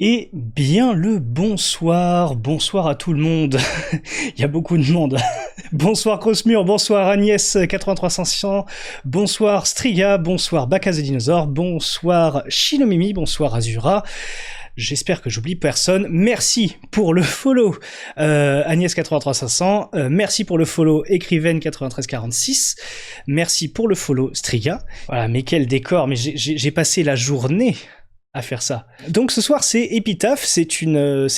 Et bien le bonsoir, bonsoir à tout le monde. Il y a beaucoup de monde. Bonsoir Crossmur, bonsoir Agnès 83500, bonsoir Striga, bonsoir Baka the Dinosaur, bonsoir Shinomimi, bonsoir Azura. J'espère que j'oublie personne. Merci pour le follow Agnès 83500, merci pour le follow Écrivaine 9346, merci pour le follow Striga. Voilà, mais quel décor, mais j'ai passé la journée à faire ça. Donc ce soir c'est Épitaphe, c'est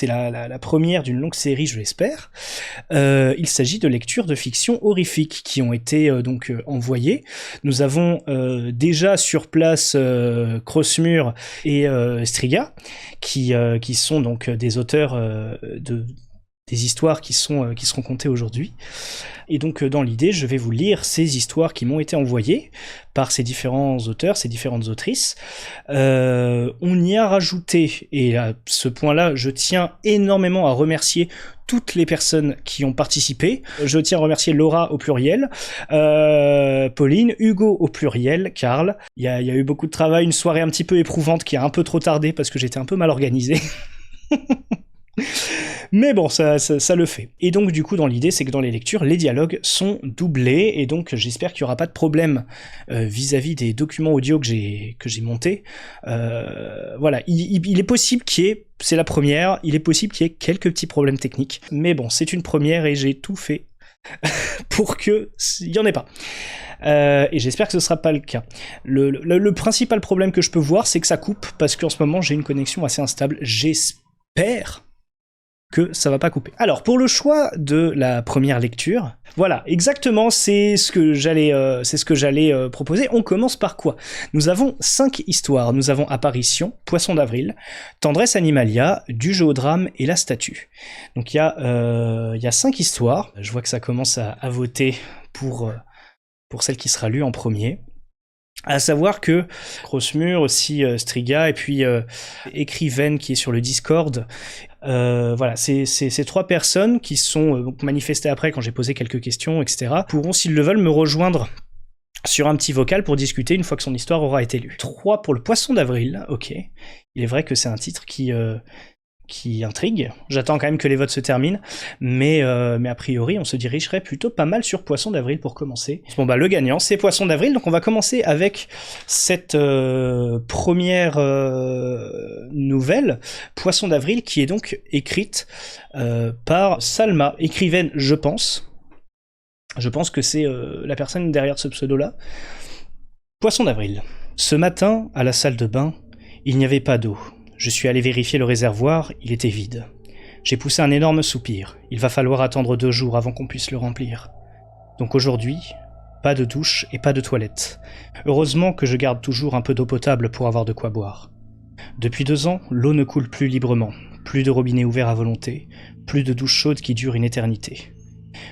la première d'une longue série, je l'espère. Il s'agit de lectures de fiction horrifique qui ont été envoyées. Nous avons déjà sur place Crossmur et Striga qui sont donc des auteurs des histoires qui seront contées aujourd'hui. Et donc dans l'idée, je vais vous lire ces histoires qui m'ont été envoyées par ces différents auteurs, ces différentes autrices. On y a rajouté, et à ce point-là, je tiens énormément à remercier toutes les personnes qui ont participé. Je tiens à remercier Laura au pluriel, Pauline, Hugo au pluriel, Karl. Il y a eu beaucoup de travail, une soirée un petit peu éprouvante qui a un peu trop tardé parce que j'étais un peu mal organisé. Mais bon, ça le fait. Et donc du coup, dans l'idée, c'est que dans les lectures, les dialogues sont doublés, et donc j'espère qu'il n'y aura pas de problème vis-à-vis des documents audio que j'ai montés. Voilà, il est possible qu'il y ait, c'est la première, il est possible qu'il y ait quelques petits problèmes techniques, mais bon, c'est une première et j'ai tout fait pour que il y en ait pas. Et j'espère que ce sera pas le cas. Le principal problème que je peux voir, c'est que ça coupe, parce qu'en ce moment, j'ai une connexion assez instable. J'espère que ça va pas couper. Alors, pour le choix de la première lecture, voilà, exactement, c'est ce que j'allais proposer. On commence par quoi? Nous avons 5 histoires. Nous avons Apparition, Poisson d'avril, Tendresse Animalia, Du jeu au drame et La statue. Donc il y a 5 histoires. Je vois que ça commence à voter pour celle qui sera lue en premier. À savoir que Crossmur, aussi Striga, et puis Écrivaine qui est sur le Discord, voilà, ces 3 personnes qui sont manifestées après quand j'ai posé quelques questions, etc., pourront, s'ils le veulent, me rejoindre sur un petit vocal pour discuter une fois que son histoire aura été lue. 3 pour le Poisson d'avril, ok. Il est vrai que c'est un titre qui intrigue. J'attends quand même que les votes se terminent, mais a priori, on se dirigerait plutôt pas mal sur Poisson d'avril pour commencer. Bon bah le gagnant, c'est Poisson d'avril, donc on va commencer avec cette première nouvelle, Poisson d'avril, qui est donc écrite par Salma, écrivaine, je pense. Je pense que c'est la personne derrière ce pseudo-là. Poisson d'avril. Ce matin, à la salle de bain, il n'y avait pas d'eau. Je suis allé vérifier le réservoir, il était vide. J'ai poussé un énorme soupir. Il va falloir attendre 2 jours avant qu'on puisse le remplir. Donc aujourd'hui, pas de douche et pas de toilette. Heureusement que je garde toujours un peu d'eau potable pour avoir de quoi boire. Depuis 2 ans, l'eau ne coule plus librement. Plus de robinet ouvert à volonté. Plus de douche chaude qui dure une éternité.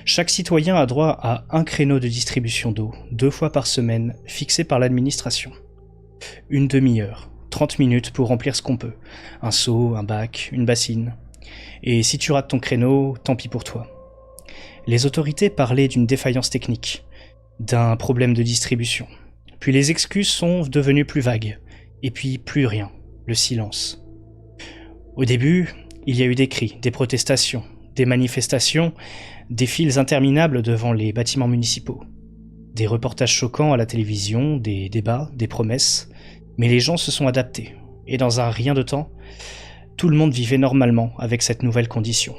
Chaque citoyen a droit à un créneau de distribution d'eau, 2 fois par semaine, fixé par l'administration. Une demi-heure. 30 minutes pour remplir ce qu'on peut. Un seau, un bac, une bassine. Et si tu rates ton créneau, tant pis pour toi. Les autorités parlaient d'une défaillance technique, d'un problème de distribution. Puis les excuses sont devenues plus vagues. Et puis plus rien, le silence. Au début, il y a eu des cris, des protestations, des manifestations, des files interminables devant les bâtiments municipaux. Des reportages choquants à la télévision, des débats, des promesses. Mais les gens se sont adaptés, et dans un rien de temps, tout le monde vivait normalement avec cette nouvelle condition.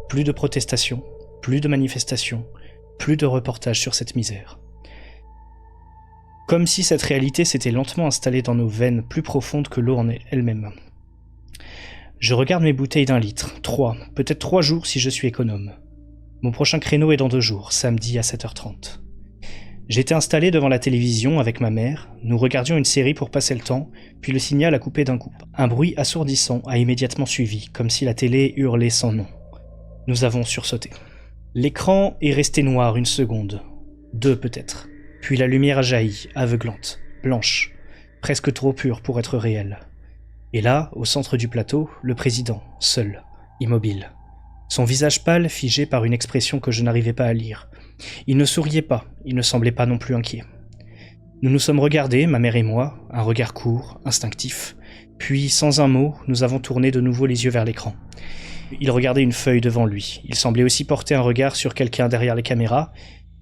Plus de protestations, plus de manifestations, plus de reportages sur cette misère. Comme si cette réalité s'était lentement installée dans nos veines plus profondes que l'eau en elle-même. Je regarde mes bouteilles d'1 litre, 3, peut-être 3 jours si je suis économe. Mon prochain créneau est dans 2 jours, samedi à 7h30. J'étais installé devant la télévision avec ma mère, nous regardions une série pour passer le temps, puis le signal a coupé d'un coup. Un bruit assourdissant a immédiatement suivi, comme si la télé hurlait sans nom. Nous avons sursauté. L'écran est resté noir 1 seconde, 2 peut-être, puis la lumière a jailli, aveuglante, blanche, presque trop pure pour être réelle. Et là, au centre du plateau, le président, seul, immobile. Son visage pâle figé par une expression que je n'arrivais pas à lire. Il ne souriait pas, il ne semblait pas non plus inquiet. Nous nous sommes regardés, ma mère et moi, un regard court, instinctif, Puis, sans un mot, nous avons tourné de nouveau les yeux vers l'écran. Il regardait une feuille devant lui. Il semblait aussi porter un regard sur quelqu'un derrière les caméras,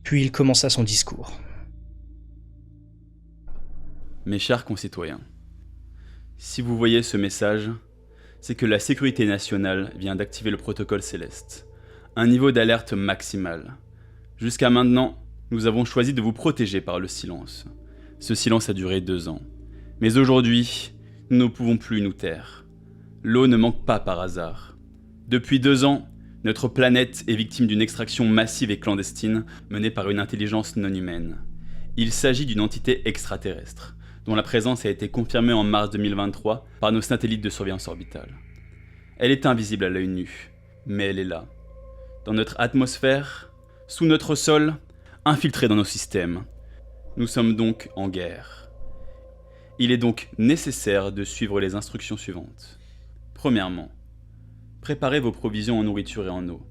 puis il commença son discours. Mes chers concitoyens, si vous voyez ce message, c'est que la sécurité nationale vient d'activer le protocole Céleste, un niveau d'alerte maximal. Jusqu'à maintenant, nous avons choisi de vous protéger par le silence. Ce silence a duré 2 ans. Mais aujourd'hui, nous ne pouvons plus nous taire. L'eau ne manque pas par hasard. Depuis 2 ans, notre planète est victime d'une extraction massive et clandestine menée par une intelligence non humaine. Il s'agit d'une entité extraterrestre, dont la présence a été confirmée en mars 2023 par nos satellites de surveillance orbitale. Elle est invisible à l'œil nu, mais elle est là. Dans notre atmosphère, sous notre sol, infiltrée dans nos systèmes. Nous sommes donc en guerre. Il est donc nécessaire de suivre les instructions suivantes. Premièrement, préparez vos provisions en nourriture et en eau.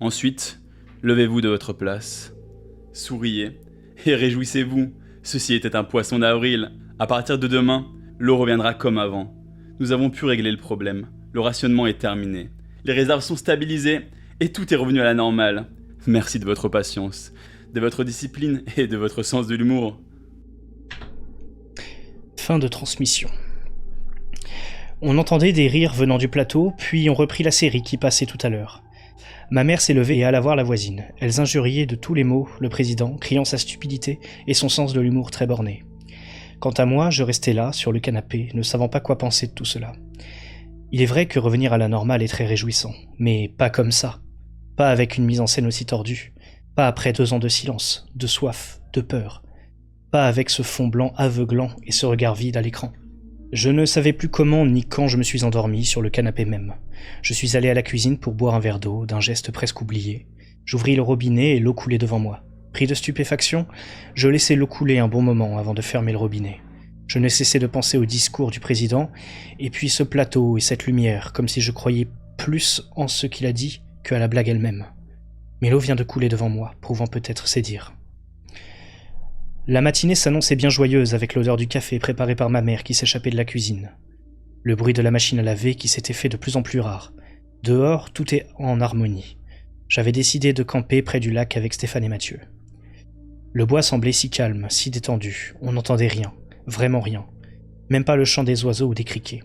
Ensuite, levez-vous de votre place, souriez et réjouissez-vous. Ceci était un poisson d'avril. À partir de demain, l'eau reviendra comme avant. Nous avons pu régler le problème. Le rationnement est terminé. Les réserves sont stabilisées et tout est revenu à la normale. Merci de votre patience, de votre discipline et de votre sens de l'humour. Fin de transmission. On entendait des rires venant du plateau, puis on reprit la série qui passait tout à l'heure. Ma mère s'est levée et alla voir la voisine. Elles injuriaient de tous les mots le président, criant sa stupidité et son sens de l'humour très borné. Quant à moi, je restais là, sur le canapé, ne savant pas quoi penser de tout cela. Il est vrai que revenir à la normale est très réjouissant, mais pas comme ça. Pas avec une mise en scène aussi tordue. Pas après 2 ans de silence, de soif, de peur. Pas avec ce fond blanc aveuglant et ce regard vide à l'écran. Je ne savais plus comment ni quand je me suis endormi sur le canapé même. Je suis allé à la cuisine pour boire un verre d'eau, d'un geste presque oublié. J'ouvris le robinet et l'eau coulait devant moi. Pris de stupéfaction, je laissai l'eau couler un bon moment avant de fermer le robinet. Je ne cessais de penser au discours du président, et puis ce plateau et cette lumière, comme si je croyais plus en ce qu'il a dit qu'à la blague elle-même. Mais l'eau vient de couler devant moi, prouvant peut-être ses dires. La matinée s'annonçait bien joyeuse avec l'odeur du café préparé par ma mère qui s'échappait de la cuisine. Le bruit de la machine à laver qui s'était fait de plus en plus rare. Dehors, tout est en harmonie. J'avais décidé de camper près du lac avec Stéphane et Mathieu. Le bois semblait si calme, si détendu, on n'entendait rien, vraiment rien. Même pas le chant des oiseaux ou des criquets.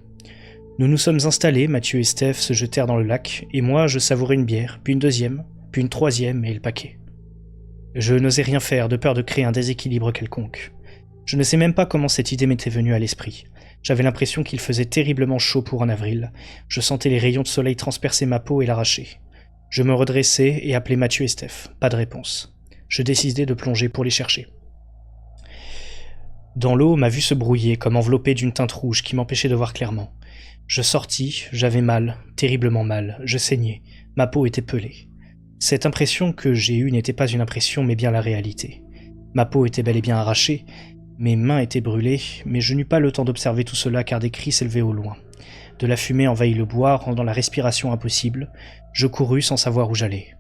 Nous nous sommes installés, Mathieu et Steph se jetèrent dans le lac, et moi je savourais une bière, puis une deuxième, puis une troisième et le paquet. Je n'osais rien faire de peur de créer un déséquilibre quelconque. Je ne sais même pas comment cette idée m'était venue à l'esprit. J'avais l'impression qu'il faisait terriblement chaud pour un avril. Je sentais les rayons de soleil transpercer ma peau et l'arracher. Je me redressai et appelai Mathieu et Steph. Pas de réponse. Je décidai de plonger pour les chercher. Dans l'eau, ma vue se brouillait comme enveloppée d'une teinte rouge qui m'empêchait de voir clairement. Je sortis, j'avais mal, terriblement mal, je saignais, ma peau était pelée. Cette impression que j'ai eue n'était pas une impression mais bien la réalité. Ma peau était bel et bien arrachée, mes mains étaient brûlées, mais je n'eus pas le temps d'observer tout cela car des cris s'élevaient au loin. De la fumée envahit le bois, rendant la respiration impossible. Je courus sans savoir où j'allais.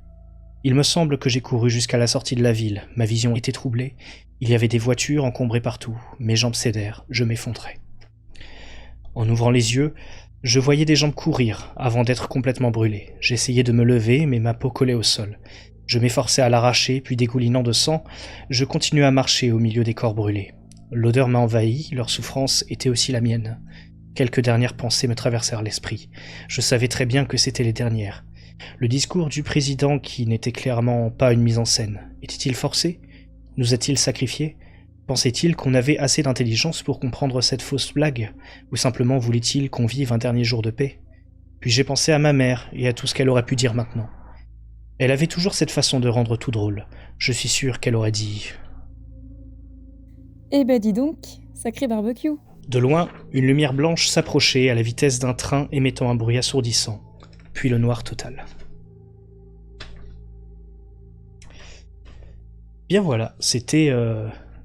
Il me semble que j'ai couru jusqu'à la sortie de la ville, ma vision était troublée, il y avait des voitures encombrées partout, mes jambes cédèrent, je m'effondrais. En ouvrant les yeux, je voyais des jambes courir avant d'être complètement brûlées. J'essayais de me lever, mais ma peau collait au sol. Je m'efforçais à l'arracher, puis dégoulinant de sang, je continuais à marcher au milieu des corps brûlés. L'odeur m'a envahi, leur souffrance était aussi la mienne. Quelques dernières pensées me traversèrent l'esprit. Je savais très bien que c'étaient les dernières. Le discours du président, qui n'était clairement pas une mise en scène, était-il forcé? Nous a-t-il sacrifiés? Pensait-il qu'on avait assez d'intelligence pour comprendre cette fausse blague? Ou simplement voulait-il qu'on vive un dernier jour de paix? Puis j'ai pensé à ma mère et à tout ce qu'elle aurait pu dire maintenant. Elle avait toujours cette façon de rendre tout drôle. Je suis sûr qu'elle aurait dit... Eh ben dis donc, sacré barbecue. De loin, une lumière blanche s'approchait à la vitesse d'un train émettant un bruit assourdissant, puis le noir total. Bien voilà, c'était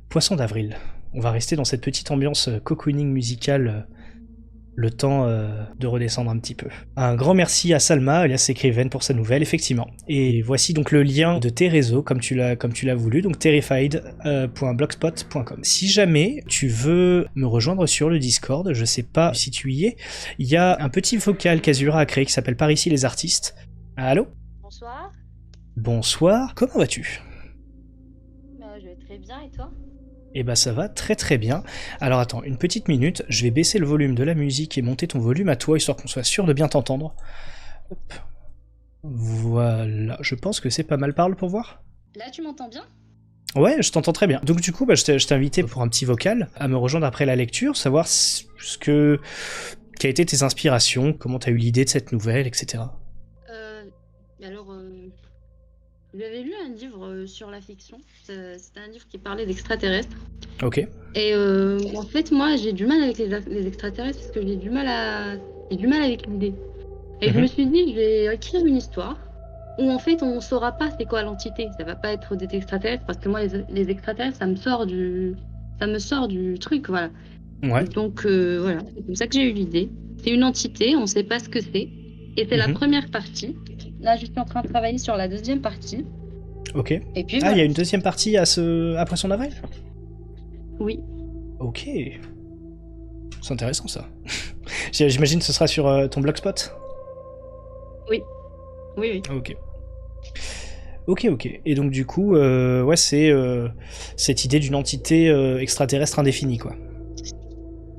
Poisson d'avril. On va rester dans cette petite ambiance cocooning musicale le temps de redescendre un petit peu. Un grand merci à Salma, alias Écrivaine, pour sa nouvelle, effectivement. Et voici donc le lien de tes réseaux, comme tu l'as voulu, donc terrified.blogspot.com. Si jamais tu veux me rejoindre sur le Discord, je sais pas si tu y es, il y a un petit vocal qu'Azura a créé qui s'appelle Par ici les artistes. Allô ? Bonsoir. Bonsoir, comment vas-tu ? Je vais très bien et toi? Eh ben ça va très très bien. Alors attends, une petite minute, je vais baisser le volume de la musique et monter ton volume à toi, histoire qu'on soit sûr de bien t'entendre. Hop. Voilà, je pense que c'est pas mal. Parle pour voir. Là tu m'entends bien? Ouais, je t'entends très bien. Donc du coup, je t'ai invité pour un petit vocal, à me rejoindre après la lecture, savoir quelles a été tes inspirations, comment t'as eu l'idée de cette nouvelle, etc. Alors, j'avais lu un livre sur la fiction. C'était un livre qui parlait d'extraterrestres. Ok. Et en fait, moi, j'ai du mal avec les extraterrestres parce que j'ai du mal avec l'idée. Et je me suis dit, je vais écrire une histoire où en fait, on saura pas c'est quoi l'entité. Ça va pas être des extraterrestres parce que moi, les extraterrestres, ça me sort du truc, voilà. Ouais. Donc voilà, c'est comme ça que j'ai eu l'idée. C'est une entité, on sait pas ce que c'est. Et c'est la première partie. Là, je suis en train de travailler sur la deuxième partie. Ok. Et puis, il y a une deuxième partie après son avril ? Oui. Ok. C'est intéressant ça. J'imagine que ce sera sur ton blogspot ? Oui. Ok. Et donc du coup, ouais, c'est cette idée d'une entité extraterrestre indéfinie, quoi.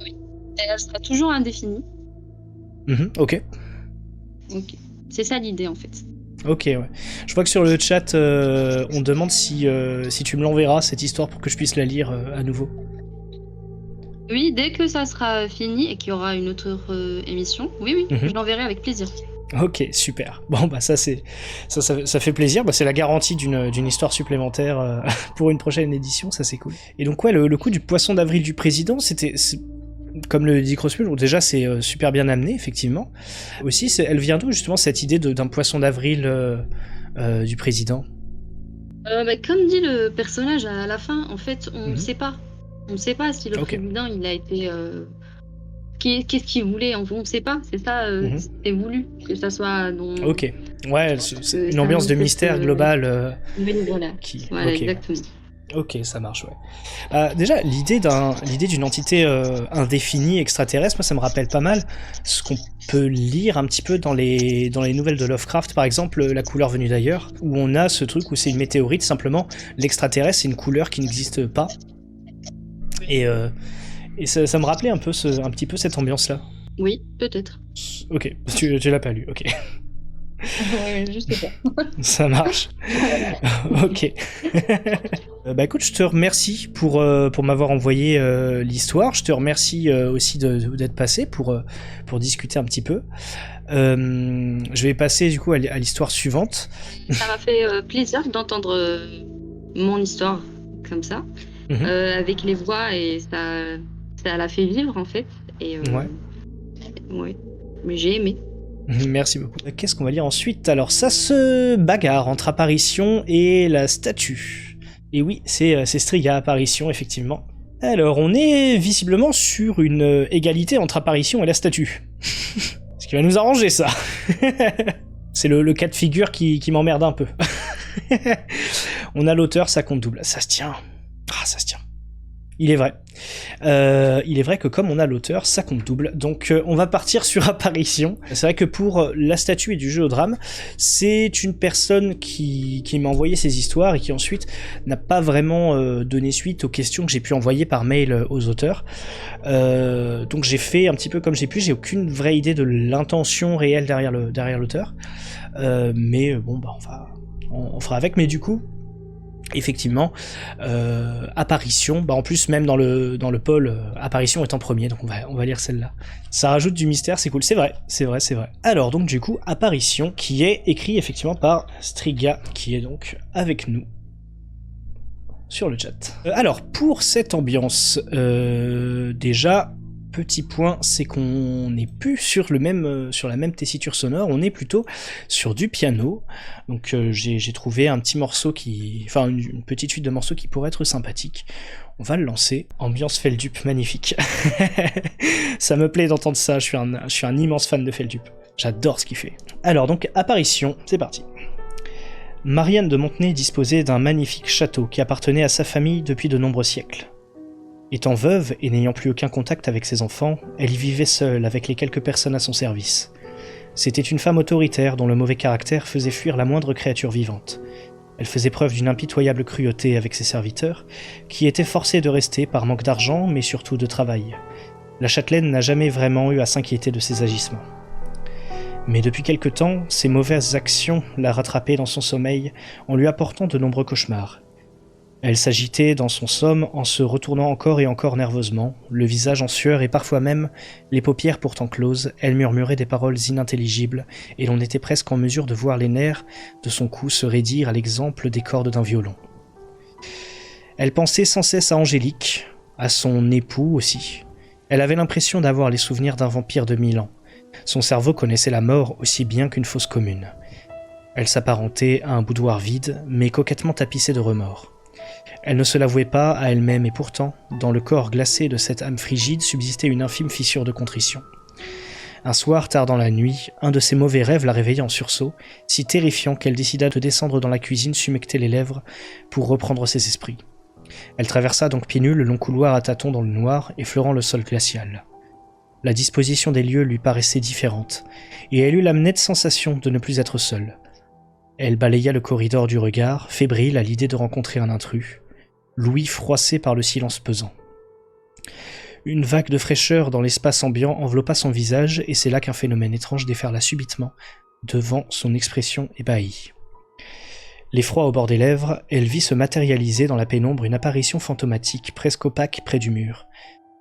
Oui. Et elle sera toujours indéfinie. Ok. C'est ça l'idée en fait. Ok, ouais. Je vois que sur le chat, on demande si tu me l'enverras, cette histoire, pour que je puisse la lire à nouveau. Oui, dès que ça sera fini et qu'il y aura une autre émission, oui, je l'enverrai avec plaisir. Ok, super. Bon, bah ça fait plaisir. Bah, c'est la garantie d'une histoire supplémentaire pour une prochaine édition, ça c'est cool. Et donc ouais, le coup du poisson d'avril du président, comme le dit Crossmule, déjà c'est super bien amené, effectivement. Aussi, elle vient d'où justement cette idée d'un poisson d'avril du président ? Comme dit le personnage à la fin, en fait, on ne sait pas. On ne sait pas si le président il a été. Qu'est-ce qu'il voulait, on ne sait pas. C'est ça, c'est voulu que ça soit. Ok. Ouais, c'est une ambiance de mystère globale. Voilà. Voilà, exactement. Ok, ça marche, ouais. Déjà, l'idée d'une entité indéfinie, extraterrestre, moi ça me rappelle pas mal ce qu'on peut lire un petit peu dans les nouvelles de Lovecraft, par exemple La couleur venue d'ailleurs, où on a ce truc où c'est une météorite, simplement, l'extraterrestre c'est une couleur qui n'existe pas. Et ça me rappelait un petit peu cette ambiance-là. Oui, peut-être. Ok, tu l'as pas lu, ok. Ouais, je sais pas. Ça marche. Ok. Bah écoute, je te remercie pour m'avoir envoyé l'histoire. Je te remercie aussi d'être passé pour discuter un petit peu. Je vais passer du coup à l'histoire suivante. Ça m'a fait plaisir d'entendre mon histoire comme ça, avec les voix, et ça l'a fait vivre en fait. Et ouais, mais j'ai aimé. Merci beaucoup. Qu'est-ce qu'on va lire ensuite ? Alors ça se bagarre entre apparition et la statue. Et oui, c'est Striga apparition, effectivement. Alors on est visiblement sur une égalité entre apparition et la statue. Ce qui va nous arranger ça. C'est le cas de figure qui m'emmerde un peu. On a l'auteur, ça compte double. Ça se tient. Ah, ça se tient. Il est vrai. Il est vrai que comme on a l'auteur, ça compte double. Donc on va partir sur apparition. C'est vrai que pour la statue et du jeu au drame, c'est une personne qui m'a envoyé ses histoires et qui ensuite n'a pas vraiment donné suite aux questions que j'ai pu envoyer par mail aux auteurs. Donc j'ai fait un petit peu comme j'ai pu. J'ai aucune vraie idée de l'intention réelle derrière l'auteur. Mais bon, bah on fera avec. Mais du coup, effectivement, apparition, bah en plus même dans le pôle, apparition est en premier, donc on va lire celle-là. Ça rajoute du mystère, c'est cool, c'est vrai. Alors donc du coup, apparition, qui est écrit effectivement par Striga, qui est donc avec nous sur le chat. Alors pour cette ambiance, déjà, petit point, c'est qu'on n'est plus sur la même tessiture sonore, on est plutôt sur du piano. Donc j'ai trouvé un petit morceau une petite suite de morceaux qui pourrait être sympathique. On va le lancer. Ambiance Feldup, magnifique. Ça me plaît d'entendre ça, je suis un immense fan de Feldup. J'adore ce qu'il fait. Alors donc, apparition, c'est parti. Marianne de Montenay disposait d'un magnifique château qui appartenait à sa famille depuis de nombreux siècles. Étant veuve et n'ayant plus aucun contact avec ses enfants, elle y vivait seule avec les quelques personnes à son service. C'était une femme autoritaire dont le mauvais caractère faisait fuir la moindre créature vivante. Elle faisait preuve d'une impitoyable cruauté avec ses serviteurs, qui étaient forcés de rester par manque d'argent, mais surtout de travail. La châtelaine n'a jamais vraiment eu à s'inquiéter de ses agissements. Mais depuis quelque temps, ses mauvaises actions la rattrapaient dans son sommeil en lui apportant de nombreux cauchemars. Elle s'agitait dans son somme en se retournant encore et encore nerveusement, le visage en sueur et parfois même, les paupières pourtant closes, elle murmurait des paroles inintelligibles et l'on était presque en mesure de voir les nerfs de son cou se raidir à l'exemple des cordes d'un violon. Elle pensait sans cesse à Angélique, à son époux aussi. Elle avait l'impression d'avoir les souvenirs d'un vampire de 1000 ans. Son cerveau connaissait la mort aussi bien qu'une fosse commune. Elle s'apparentait à un boudoir vide, mais coquettement tapissé de remords. Elle ne se l'avouait pas à elle-même et pourtant, dans le corps glacé de cette âme frigide subsistait une infime fissure de contrition. Un soir, tard dans la nuit, un de ses mauvais rêves la réveilla en sursaut, si terrifiant qu'elle décida de descendre dans la cuisine s'humecter les lèvres pour reprendre ses esprits. Elle traversa donc pieds nus le long couloir à tâtons dans le noir, effleurant le sol glacial. La disposition des lieux lui paraissait différente, et elle eut la nette sensation de ne plus être seule. Elle balaya le corridor du regard, fébrile à l'idée de rencontrer un intrus, l'ouïe froissée par le silence pesant. Une vague de fraîcheur dans l'espace ambiant enveloppa son visage, et c'est là qu'un phénomène étrange déferla subitement devant son expression ébahie. L'effroi au bord des lèvres, elle vit se matérialiser dans la pénombre une apparition fantomatique presque opaque près du mur.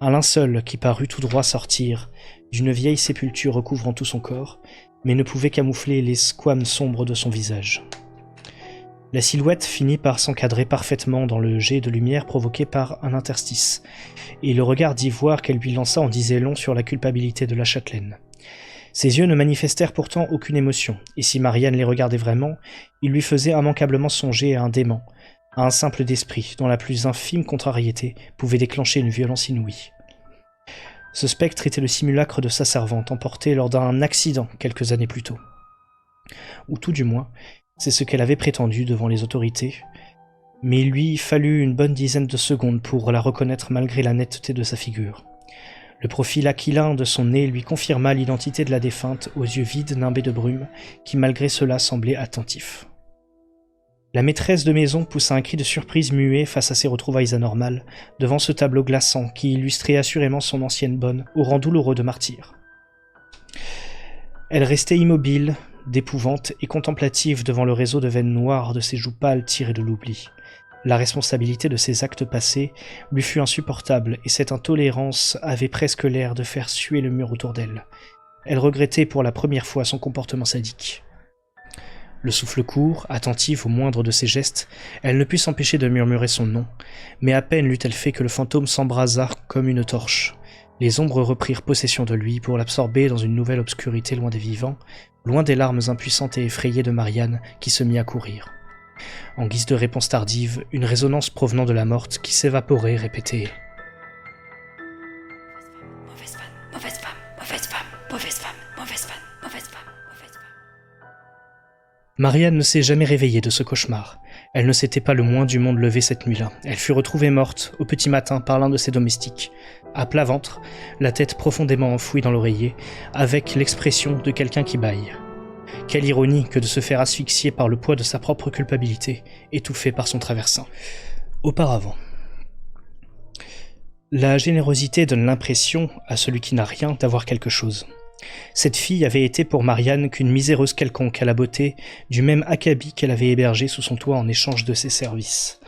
Un linceul qui parut tout droit sortir d'une vieille sépulture recouvrant tout son corps, mais ne pouvait camoufler les squames sombres de son visage. La silhouette finit par s'encadrer parfaitement dans le jet de lumière provoqué par un interstice, et le regard d'ivoire qu'elle lui lança en disait long sur la culpabilité de la châtelaine. Ses yeux ne manifestèrent pourtant aucune émotion, et si Marianne les regardait vraiment, ils lui faisaient immanquablement songer à un démon, à un simple d'esprit dont la plus infime contrariété pouvait déclencher une violence inouïe. Ce spectre était le simulacre de sa servante, emportée lors d'un accident quelques années plus tôt. Ou tout du moins, c'est ce qu'elle avait prétendu devant les autorités, mais il lui fallut une bonne dizaine de secondes pour la reconnaître malgré la netteté de sa figure. Le profil aquilin de son nez lui confirma l'identité de la défunte aux yeux vides nimbés de brume, qui malgré cela semblait attentif. La maîtresse de maison poussa un cri de surprise muet face à ces retrouvailles anormales, devant ce tableau glaçant qui illustrait assurément son ancienne bonne au rang douloureux de martyr. Elle restait immobile, d'épouvante et contemplative devant le réseau de veines noires de ses joues pâles tirées de l'oubli. La responsabilité de ses actes passés lui fut insupportable et cette intolérance avait presque l'air de faire suer le mur autour d'elle. Elle regrettait pour la première fois son comportement sadique. Le souffle court, attentive au moindre de ses gestes, elle ne put s'empêcher de murmurer son nom, mais à peine l'eut-elle fait que le fantôme s'embrasa comme une torche. Les ombres reprirent possession de lui pour l'absorber dans une nouvelle obscurité loin des vivants, loin des larmes impuissantes et effrayées de Marianne qui se mit à courir. En guise de réponse tardive, une résonance provenant de la morte qui s'évaporait répétait « Mauvaise femme, mauvaise femme, mauvaise femme, mauvaise femme, mauvaise femme, mauvaise femme, mauvaise femme. » Marianne ne s'est jamais réveillée de ce cauchemar. Elle ne s'était pas le moins du monde levée cette nuit-là. Elle fut retrouvée morte, au petit matin, par l'un de ses domestiques, à plat ventre, la tête profondément enfouie dans l'oreiller, avec l'expression de quelqu'un qui bâille. Quelle ironie que de se faire asphyxier par le poids de sa propre culpabilité, étouffée par son traversin. Auparavant. La générosité donne l'impression, à celui qui n'a rien, d'avoir quelque chose. Cette fille avait été pour Marianne qu'une miséreuse quelconque à la beauté du même acabit qu'elle avait hébergé sous son toit en échange de ses services.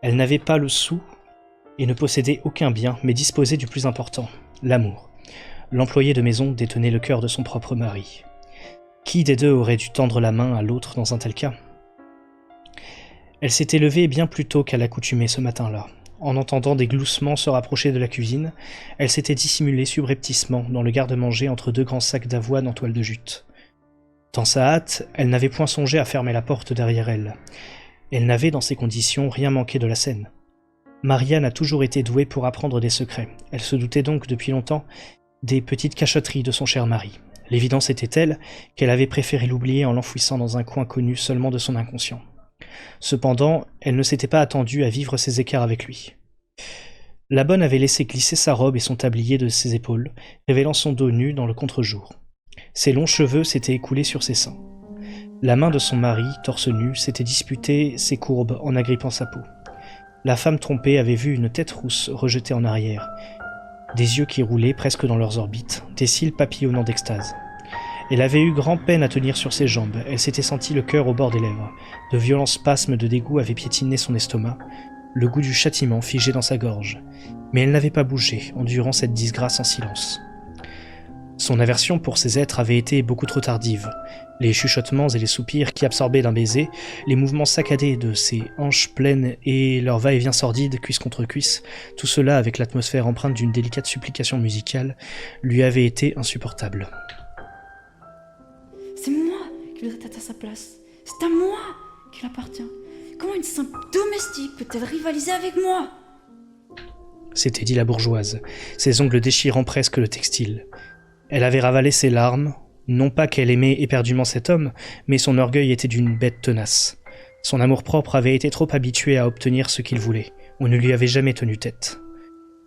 Elle n'avait pas le sou et ne possédait aucun bien, mais disposait du plus important, l'amour. L'employé de maison détenait le cœur de son propre mari. Qui des deux aurait dû tendre la main à l'autre dans un tel cas ? Elle s'était levée bien plus tôt qu'à l'accoutumée ce matin-là. En entendant des gloussements se rapprocher de la cuisine, elle s'était dissimulée subrepticement dans le garde-manger entre 2 grands sacs d'avoine en toile de jute. Dans sa hâte, elle n'avait point songé à fermer la porte derrière elle. Elle n'avait, dans ces conditions, rien manqué de la scène. Marianne a toujours été douée pour apprendre des secrets. Elle se doutait donc depuis longtemps des petites cachotteries de son cher mari. L'évidence était telle qu'elle avait préféré l'oublier en l'enfouissant dans un coin connu seulement de son inconscient. Cependant, elle ne s'était pas attendue à vivre ses écarts avec lui. La bonne avait laissé glisser sa robe et son tablier de ses épaules, révélant son dos nu dans le contre-jour. Ses longs cheveux s'étaient écoulés sur ses seins. La main de son mari, torse nu, s'était disputé ses courbes en agrippant sa peau. La femme trompée avait vu une tête rousse rejetée en arrière, des yeux qui roulaient presque dans leurs orbites, des cils papillonnant d'extase. Elle avait eu grand-peine à tenir sur ses jambes, elle s'était sentie le cœur au bord des lèvres. De violents spasmes de dégoût avaient piétiné son estomac, le goût du châtiment figé dans sa gorge. Mais elle n'avait pas bougé, endurant cette disgrâce en silence. Son aversion pour ces êtres avait été beaucoup trop tardive. Les chuchotements et les soupirs qui absorbaient d'un baiser, les mouvements saccadés de ses hanches pleines et leur va-et-vient sordide, cuisse contre cuisse, tout cela avec l'atmosphère empreinte d'une délicate supplication musicale, lui avait été insupportable. C'est moi qui voudrais être à sa place. C'est à moi qu'il appartient. Comment une simple domestique peut-elle rivaliser avec moi ? S'était dit la bourgeoise, ses ongles déchirant presque le textile. Elle avait ravalé ses larmes, non pas qu'elle aimait éperdument cet homme, mais son orgueil était d'une bête tenace. Son amour-propre avait été trop habitué à obtenir ce qu'il voulait. On ne lui avait jamais tenu tête.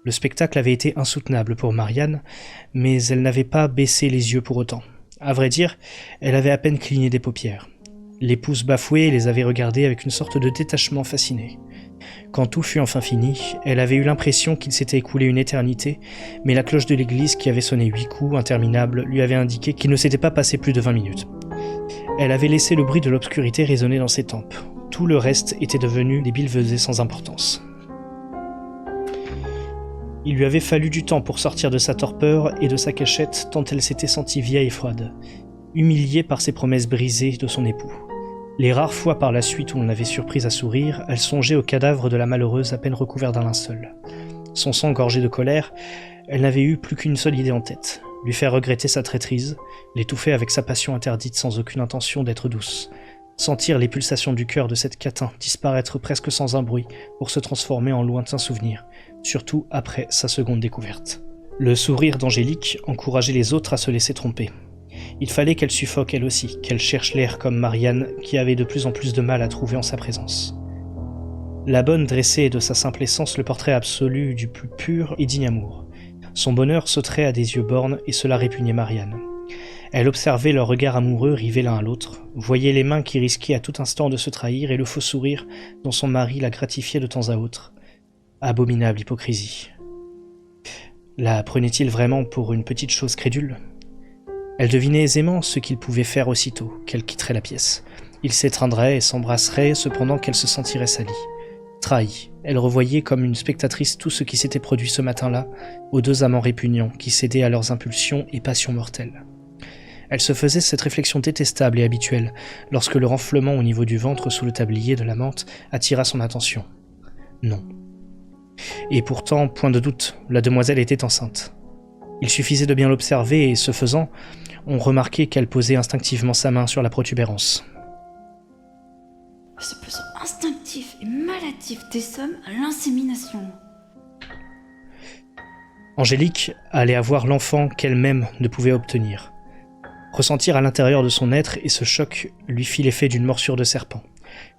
Le spectacle avait été insoutenable pour Marianne, mais elle n'avait pas baissé les yeux pour autant. À vrai dire, elle avait à peine cligné des paupières. Les pouces bafoués les avaient regardés avec une sorte de détachement fasciné. Quand tout fut enfin fini, elle avait eu l'impression qu'il s'était écoulé une éternité, mais la cloche de l'église qui avait sonné 8 coups interminables lui avait indiqué qu'il ne s'était pas passé plus de 20 minutes. Elle avait laissé le bruit de l'obscurité résonner dans ses tempes. Tout le reste était devenu des billevesées sans importance. Il lui avait fallu du temps pour sortir de sa torpeur et de sa cachette tant elle s'était sentie vieille et froide, humiliée par ses promesses brisées de son époux. Les rares fois par la suite où on l'avait surprise à sourire, elle songeait au cadavre de la malheureuse à peine recouvert d'un linceul. Son sang gorgé de colère, elle n'avait eu plus qu'une seule idée en tête, lui faire regretter sa traîtrise, l'étouffer avec sa passion interdite sans aucune intention d'être douce, sentir les pulsations du cœur de cette catin disparaître presque sans un bruit pour se transformer en lointain souvenir, surtout après sa seconde découverte. Le sourire d'Angélique encourageait les autres à se laisser tromper. Il fallait qu'elle suffoque elle aussi, qu'elle cherche l'air comme Marianne, qui avait de plus en plus de mal à trouver en sa présence. La bonne dressait de sa simple essence le portrait absolu du plus pur et digne amour. Son bonheur sauterait à des yeux bornes et cela répugnait Marianne. Elle observait leurs regards amoureux rivés l'un à l'autre, voyait les mains qui risquaient à tout instant de se trahir et le faux sourire dont son mari la gratifiait de temps à autre. Abominable hypocrisie. La prenait-il vraiment pour une petite chose crédule ? Elle devinait aisément ce qu'il pouvait faire aussitôt qu'elle quitterait la pièce. Il s'étreindrait et s'embrasserait, cependant qu'elle se sentirait salie. Trahie, elle revoyait comme une spectatrice tout ce qui s'était produit ce matin-là aux 2 amants répugnants qui cédaient à leurs impulsions et passions mortelles. Elle se faisait cette réflexion détestable et habituelle lorsque le renflement au niveau du ventre sous le tablier de la menthe attira son attention. Non. Et pourtant, point de doute, la demoiselle était enceinte. Il suffisait de bien l'observer et, ce faisant, on remarquait qu'elle posait instinctivement sa main sur la protubérance. Ce besoin instinctif et maladif des hommes à l'insémination. Angélique allait avoir l'enfant qu'elle-même ne pouvait obtenir. Ressentir à l'intérieur de son être et ce choc lui fit l'effet d'une morsure de serpent.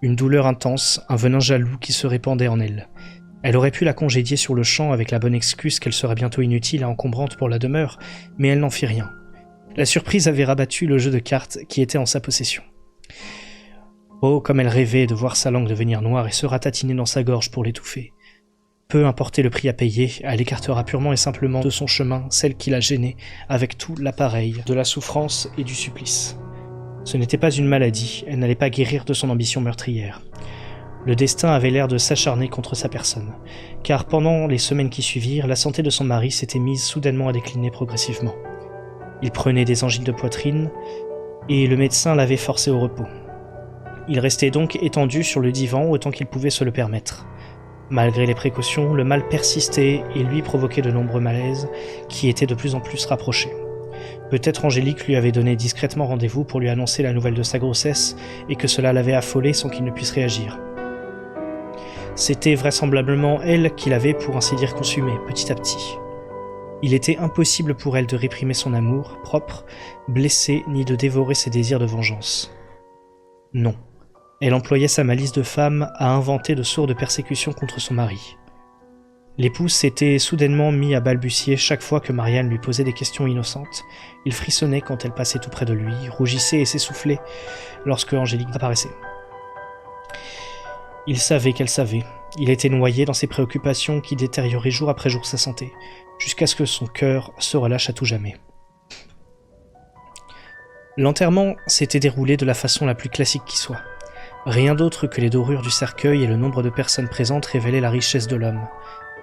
Une douleur intense, un venin jaloux qui se répandait en elle. Elle aurait pu la congédier sur le champ avec la bonne excuse qu'elle serait bientôt inutile et encombrante pour la demeure, mais elle n'en fit rien. La surprise avait rabattu le jeu de cartes qui était en sa possession. Oh, comme elle rêvait de voir sa langue devenir noire et se ratatiner dans sa gorge pour l'étouffer. Peu importait le prix à payer, elle écartera purement et simplement de son chemin celle qui la gênait avec tout l'appareil de la souffrance et du supplice. Ce n'était pas une maladie, elle n'allait pas guérir de son ambition meurtrière. Le destin avait l'air de s'acharner contre sa personne, car pendant les semaines qui suivirent, la santé de son mari s'était mise soudainement à décliner progressivement. Il prenait des angites de poitrine, et le médecin l'avait forcé au repos. Il restait donc étendu sur le divan autant qu'il pouvait se le permettre. Malgré les précautions, le mal persistait et lui provoquait de nombreux malaises qui étaient de plus en plus rapprochés. Peut-être Angélique lui avait donné discrètement rendez-vous pour lui annoncer la nouvelle de sa grossesse et que cela l'avait affolé sans qu'il ne puisse réagir. C'était vraisemblablement elle qui l'avait, pour ainsi dire, consumé, petit à petit. Il était impossible pour elle de réprimer son amour propre, blessé, ni de dévorer ses désirs de vengeance. Non. Elle employait sa malice de femme à inventer de sourdes persécutions contre son mari. L'époux s'était soudainement mis à balbutier chaque fois que Marianne lui posait des questions innocentes. Il frissonnait quand elle passait tout près de lui, rougissait et s'essoufflait lorsque Angélique apparaissait. Il savait qu'elle savait. Il était noyé dans ses préoccupations qui détérioraient jour après jour sa santé, jusqu'à ce que son cœur se relâche à tout jamais. L'enterrement s'était déroulé de la façon la plus classique qui soit. Rien d'autre que les dorures du cercueil et le nombre de personnes présentes révélaient la richesse de l'homme.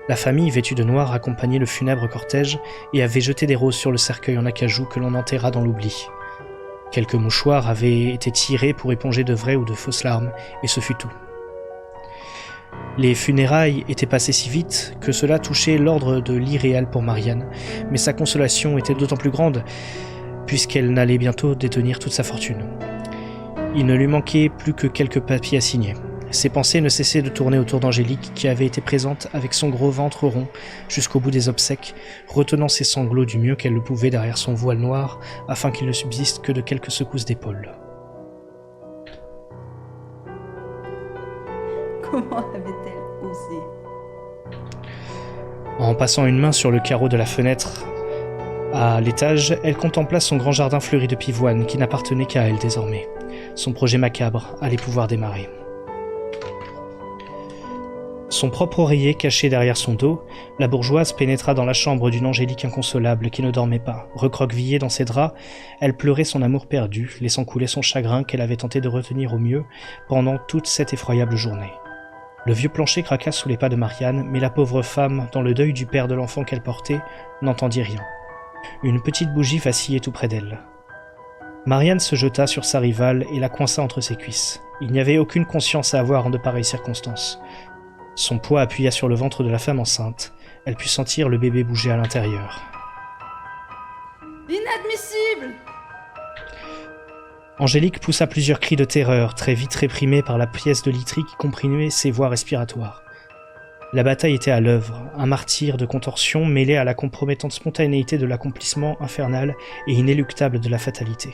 La famille, vêtue de noir, accompagnait le funèbre cortège et avait jeté des roses sur le cercueil en acajou que l'on enterra dans l'oubli. Quelques mouchoirs avaient été tirés pour éponger de vraies ou de fausses larmes, et ce fut tout. Les funérailles étaient passées si vite que cela touchait l'ordre de l'irréel pour Marianne, mais sa consolation était d'autant plus grande puisqu'elle n'allait bientôt détenir toute sa fortune. Il ne lui manquait plus que quelques papiers à signer. Ses pensées ne cessaient de tourner autour d'Angélique qui avait été présente avec son gros ventre rond jusqu'au bout des obsèques, retenant ses sanglots du mieux qu'elle le pouvait derrière son voile noir afin qu'il ne subsiste que de quelques secousses d'épaule. Comment avait-elle osé? En passant une main sur le carreau de la fenêtre à l'étage, elle contempla son grand jardin fleuri de pivoine qui n'appartenait qu'à elle désormais. Son projet macabre allait pouvoir démarrer. Son propre oreiller caché derrière son dos, la bourgeoise pénétra dans la chambre d'une Angélique inconsolable qui ne dormait pas. Recroquevillée dans ses draps, elle pleurait son amour perdu, laissant couler son chagrin qu'elle avait tenté de retenir au mieux pendant toute cette effroyable journée. Le vieux plancher craqua sous les pas de Marianne, mais la pauvre femme, dans le deuil du père de l'enfant qu'elle portait, n'entendit rien. Une petite bougie vacillait tout près d'elle. Marianne se jeta sur sa rivale et la coinça entre ses cuisses. Il n'y avait aucune conscience à avoir en de pareilles circonstances. Son poids appuya sur le ventre de la femme enceinte. Elle put sentir le bébé bouger à l'intérieur. Inadmissible! Angélique poussa plusieurs cris de terreur, très vite réprimés par la pièce de literie qui comprimait ses voies respiratoires. La bataille était à l'œuvre, un martyre de contorsion mêlé à la compromettante spontanéité de l'accomplissement infernal et inéluctable de la fatalité.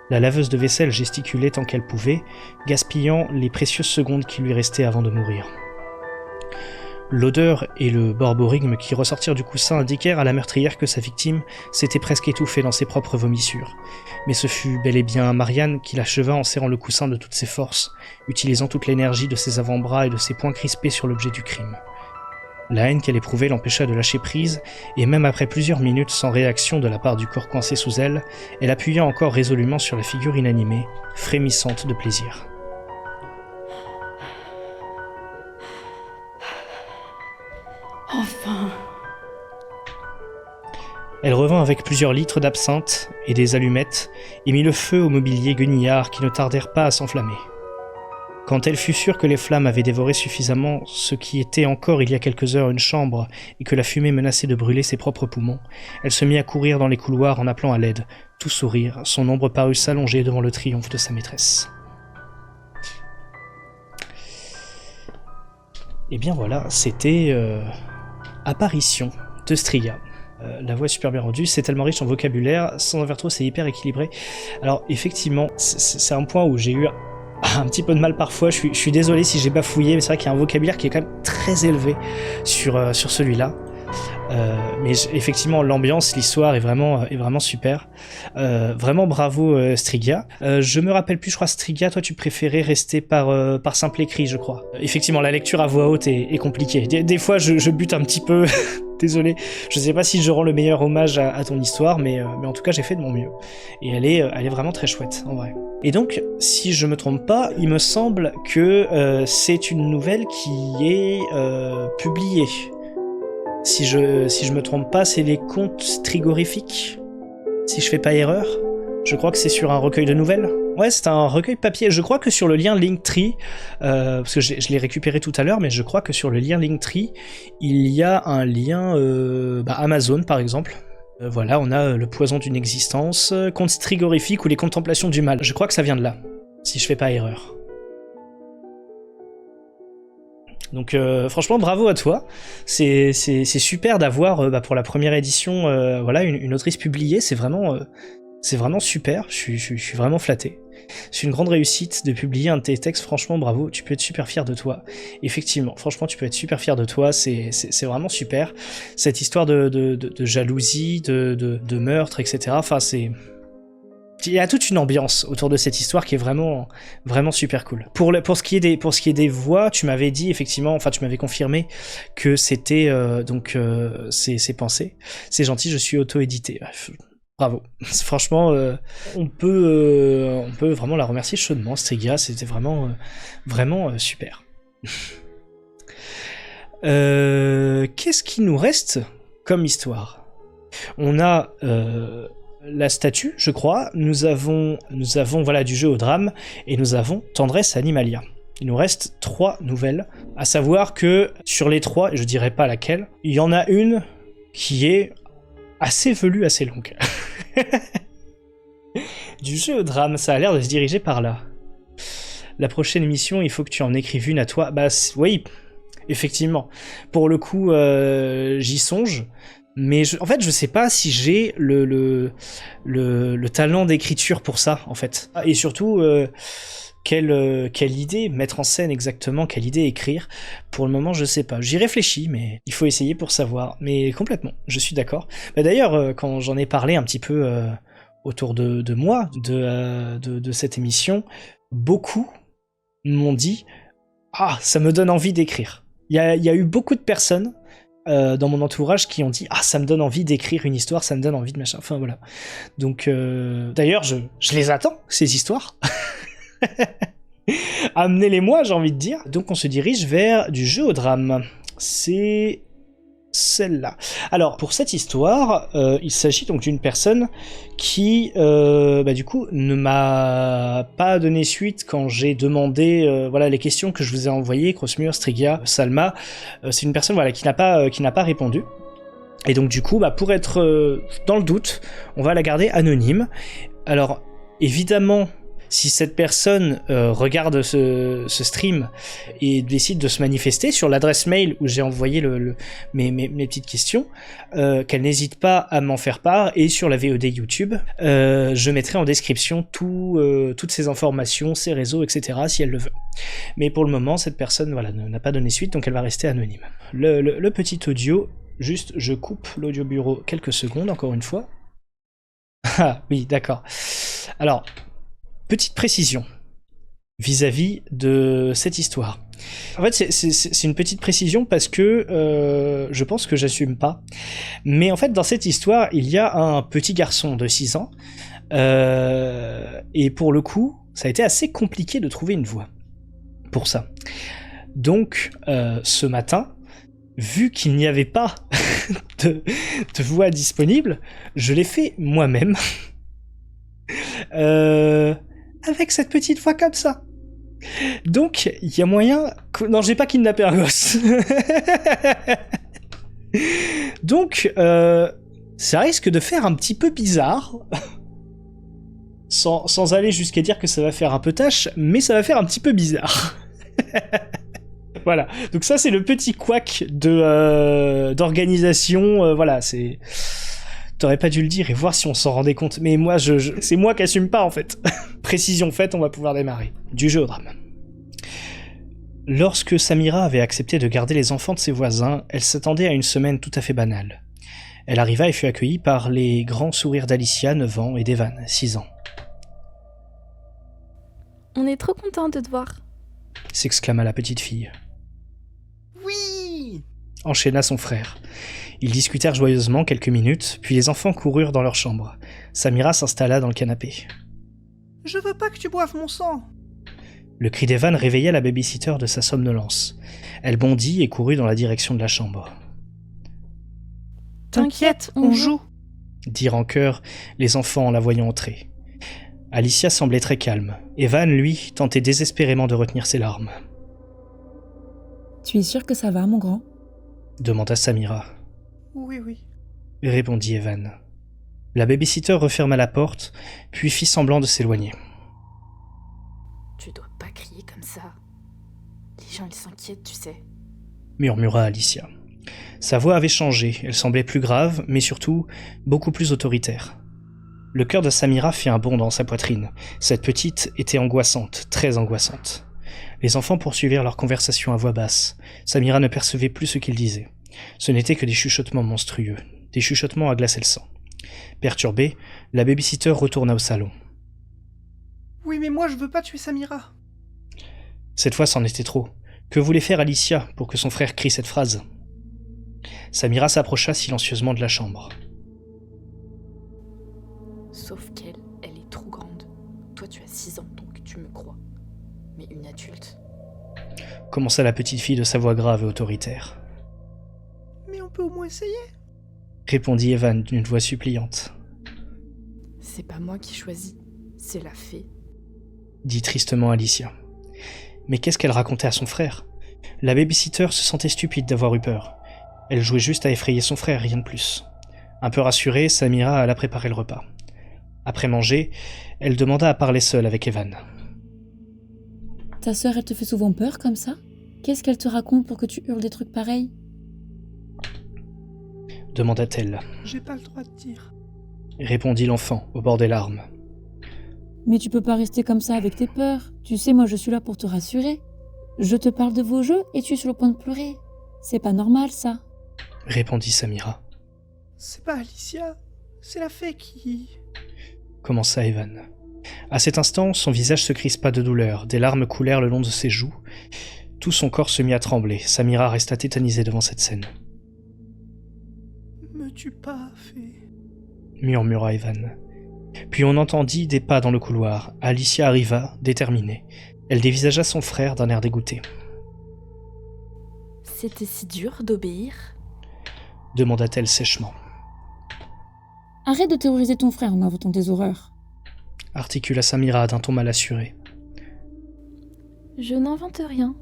La laveuse de vaisselle gesticulait tant qu'elle pouvait, gaspillant les précieuses secondes qui lui restaient avant de mourir. L'odeur et le borborygme qui ressortirent du coussin indiquèrent à la meurtrière que sa victime s'était presque étouffée dans ses propres vomissures. Mais ce fut bel et bien Marianne qui l'acheva en serrant le coussin de toutes ses forces, utilisant toute l'énergie de ses avant-bras et de ses poings crispés sur l'objet du crime. La haine qu'elle éprouvait l'empêcha de lâcher prise, et même après plusieurs minutes sans réaction de la part du corps coincé sous elle, elle appuya encore résolument sur la figure inanimée, frémissante de plaisir. Enfin! Elle revint avec plusieurs litres d'absinthe et des allumettes et mit le feu au mobilier guignard qui ne tardèrent pas à s'enflammer. Quand elle fut sûre que les flammes avaient dévoré suffisamment ce qui était encore il y a quelques heures une chambre et que la fumée menaçait de brûler ses propres poumons, elle se mit à courir dans les couloirs en appelant à l'aide. Tout sourire, son ombre parut s'allonger devant le triomphe de sa maîtresse. Et bien voilà, c'était Apparition de Striga. La voix est super bien rendue, c'est tellement riche en vocabulaire, sans en faire trop, c'est hyper équilibré. Alors effectivement, c'est un point où j'ai eu un petit peu de mal parfois, je suis désolé si j'ai bafouillé, mais c'est vrai qu'il y a un vocabulaire qui est quand même très élevé sur celui-là. Mais effectivement, l'ambiance, l'histoire est vraiment super. Vraiment bravo Striga. Je me rappelle plus, je crois Striga, toi tu préférais rester par simple écrit, je crois. Effectivement, la lecture à voix haute est compliquée. Des fois, je bute un petit peu. Désolé, je sais pas si je rends le meilleur hommage à ton histoire, mais en tout cas j'ai fait de mon mieux. Et elle est vraiment très chouette, en vrai. Et donc, si je me trompe pas, il me semble que c'est une nouvelle qui est publiée. Si je me trompe pas, c'est les contes strigorifiques. Si je fais pas erreur, je crois que c'est sur un recueil de nouvelles. c'est un recueil papier. Je crois que sur le lien Linktree, parce que je l'ai récupéré tout à l'heure, mais je crois que sur le lien Linktree, il y a un lien Amazon par exemple. Voilà, on a Le poison d'une existence, Contes strigorifiques ou Les contemplations du mal. Je crois que ça vient de là, si je fais pas erreur. Donc franchement bravo à toi, c'est super d'avoir pour la première édition voilà une autrice publiée, c'est vraiment super, je suis vraiment flatté. C'est une grande réussite de publier un de tes textes, franchement bravo, tu peux être super fier de toi. Effectivement, franchement tu peux être super fier de toi, c'est vraiment super. Cette histoire de jalousie, de meurtre, etc. Enfin il y a toute une ambiance autour de cette histoire qui est vraiment super cool. Pour ce qui est des voix, tu m'avais dit effectivement, enfin tu m'avais confirmé que c'était ses pensées. C'est gentil, je suis auto-édité. Bravo. Franchement, on peut vraiment la remercier chaudement, Striga, c'était vraiment super. Qu'est-ce qui nous reste comme histoire ? On a la statue, je crois, nous avons voilà du jeu au drame, et nous avons Tendresse Animalia. Il nous reste 3 nouvelles, à savoir que sur les 3, je dirais pas laquelle, il y en a une qui est assez velue, assez longue. Du jeu au drame, ça a l'air de se diriger par là. La prochaine émission, il faut que tu en écrives une à toi. Bah oui, effectivement. Pour le coup, j'y songe. Mais en fait, je sais pas si j'ai le talent d'écriture pour ça, en fait. Et surtout, quelle idée mettre en scène exactement, quelle idée écrire. Pour le moment, je sais pas. J'y réfléchis, mais il faut essayer pour savoir. Mais complètement, je suis d'accord. Bah, d'ailleurs, quand j'en ai parlé un petit peu autour de moi, de cette émission, beaucoup m'ont dit « Ah, ça me donne envie d'écrire ». Il y a eu beaucoup de personnes dans mon entourage qui ont dit « Ah, ça me donne envie d'écrire une histoire, ça me donne envie de machin ». Enfin, voilà. Donc, d'ailleurs, je les attends, ces histoires. Amenez-les-moi, j'ai envie de dire. Donc, on se dirige vers du jeu au drame. C'est celle-là. Alors, pour cette histoire, il s'agit donc d'une personne qui, du coup, ne m'a pas donné suite quand j'ai demandé voilà, les questions que je vous ai envoyées, Crossmur, Strigia, Salma. C'est une personne voilà, qui n'a pas répondu. Et donc, du coup, pour être dans le doute, on va la garder anonyme. Alors, évidemment, si cette personne regarde ce stream et décide de se manifester sur l'adresse mail où j'ai envoyé mes petites questions, qu'elle n'hésite pas à m'en faire part, et sur la VOD YouTube, je mettrai en description toutes ces informations, ses réseaux, etc. si elle le veut. Mais pour le moment, cette personne voilà, n'a pas donné suite, donc elle va rester anonyme. Le petit audio, juste je coupe l'audio bureau quelques secondes, encore une fois. Ah oui, d'accord. Alors, petite précision vis-à-vis de cette histoire. En fait, c'est une petite précision parce que je pense que j'assume pas. Mais en fait, dans cette histoire, il y a un petit garçon de 6 ans. Et pour le coup, ça a été assez compliqué de trouver une voix pour ça. Donc, ce matin, vu qu'il n'y avait pas de voix disponible, je l'ai fait moi-même. Avec cette petite voix comme ça. Donc, il y a moyen... Non, j'ai pas kidnappé un gosse. Donc, ça risque de faire un petit peu bizarre. Sans aller jusqu'à dire que ça va faire un peu tâche, mais ça va faire un petit peu bizarre. Voilà. Donc ça, c'est le petit couac d'organisation. Voilà, c'est... T'aurais pas dû le dire et voir si on s'en rendait compte. Mais moi, c'est moi qui assume pas, en fait. Précision faite, on va pouvoir démarrer. Du jeu au drame. Lorsque Samira avait accepté de garder les enfants de ses voisins, elle s'attendait à une semaine tout à fait banale. Elle arriva et fut accueillie par les grands sourires d'Alicia, 9 ans, et d'Evan, 6 ans. « On est trop contents de te voir. » s'exclama la petite fille. « Oui !» enchaîna son frère. Ils discutèrent joyeusement quelques minutes, puis les enfants coururent dans leur chambre. Samira s'installa dans le canapé. « Je veux pas que tu boives mon sang !» Le cri d'Evan réveilla la baby-sitter de sa somnolence. Elle bondit et courut dans la direction de la chambre. « T'inquiète, on joue !» dirent en chœur les enfants en la voyant entrer. Alicia semblait très calme. Evan, lui, tentait désespérément de retenir ses larmes. Tu es sûr que ça va, mon grand? Demanda Samira. Oui, oui. Répondit Evan. La babysitter referma la porte, puis fit semblant de s'éloigner. Tu dois pas crier comme ça. Les gens, ils s'inquiètent, tu sais. Murmura Alicia. Sa voix avait changé, elle semblait plus grave, mais surtout beaucoup plus autoritaire. Le cœur de Samira fit un bond dans sa poitrine. Cette petite était angoissante, très angoissante. Les enfants poursuivirent leur conversation à voix basse. Samira ne percevait plus ce qu'ils disaient. Ce n'étaient que des chuchotements monstrueux, des chuchotements à glacer le sang. Perturbée, la babysitter retourna au salon. Oui, mais moi je veux pas tuer Samira. Cette fois, c'en était trop. Que voulait faire Alicia pour que son frère crie cette phrase? Samira s'approcha silencieusement de la chambre. Sauf qu'elle, elle est trop grande. Toi, tu as 6 ans, donc tu me crois. Mais une adulte. Commença la petite fille de sa voix grave et autoritaire. Mais on peut au moins essayer. Répondit Evan d'une voix suppliante. C'est pas moi qui choisis, c'est la fée. Dit tristement Alicia. Mais qu'est-ce qu'elle racontait à son frère? La babysitter se sentait stupide d'avoir eu peur. Elle jouait juste à effrayer son frère, rien de plus. Un peu rassurée, Samira alla préparer le repas. Après manger, elle demanda à parler seule avec Evan. Ta sœur, elle te fait souvent peur comme ça? Qu'est-ce qu'elle te raconte pour que tu hurles des trucs pareils? Demanda-t-elle. J'ai pas le droit de dire. Répondit l'enfant, au bord des larmes. Mais tu peux pas rester comme ça avec tes peurs. Tu sais, moi je suis là pour te rassurer. Je te parle de vos jeux et tu es sur le point de pleurer. C'est pas normal ça. Répondit Samira. C'est pas Alicia, c'est la fée qui... Commença Evan. À cet instant, son visage se crispa de douleur, des larmes coulèrent le long de ses joues. Tout son corps se mit à trembler. Samira resta tétanisée devant cette scène. Me tue pas, fée. Murmura Evan. Puis on entendit des pas dans le couloir. Alicia arriva, déterminée. Elle dévisagea son frère d'un air dégoûté. C'était si dur d'obéir? Demanda-t-elle sèchement. Arrête de terroriser ton frère en inventant des horreurs. Articula Samira d'un ton mal assuré. Je n'invente rien.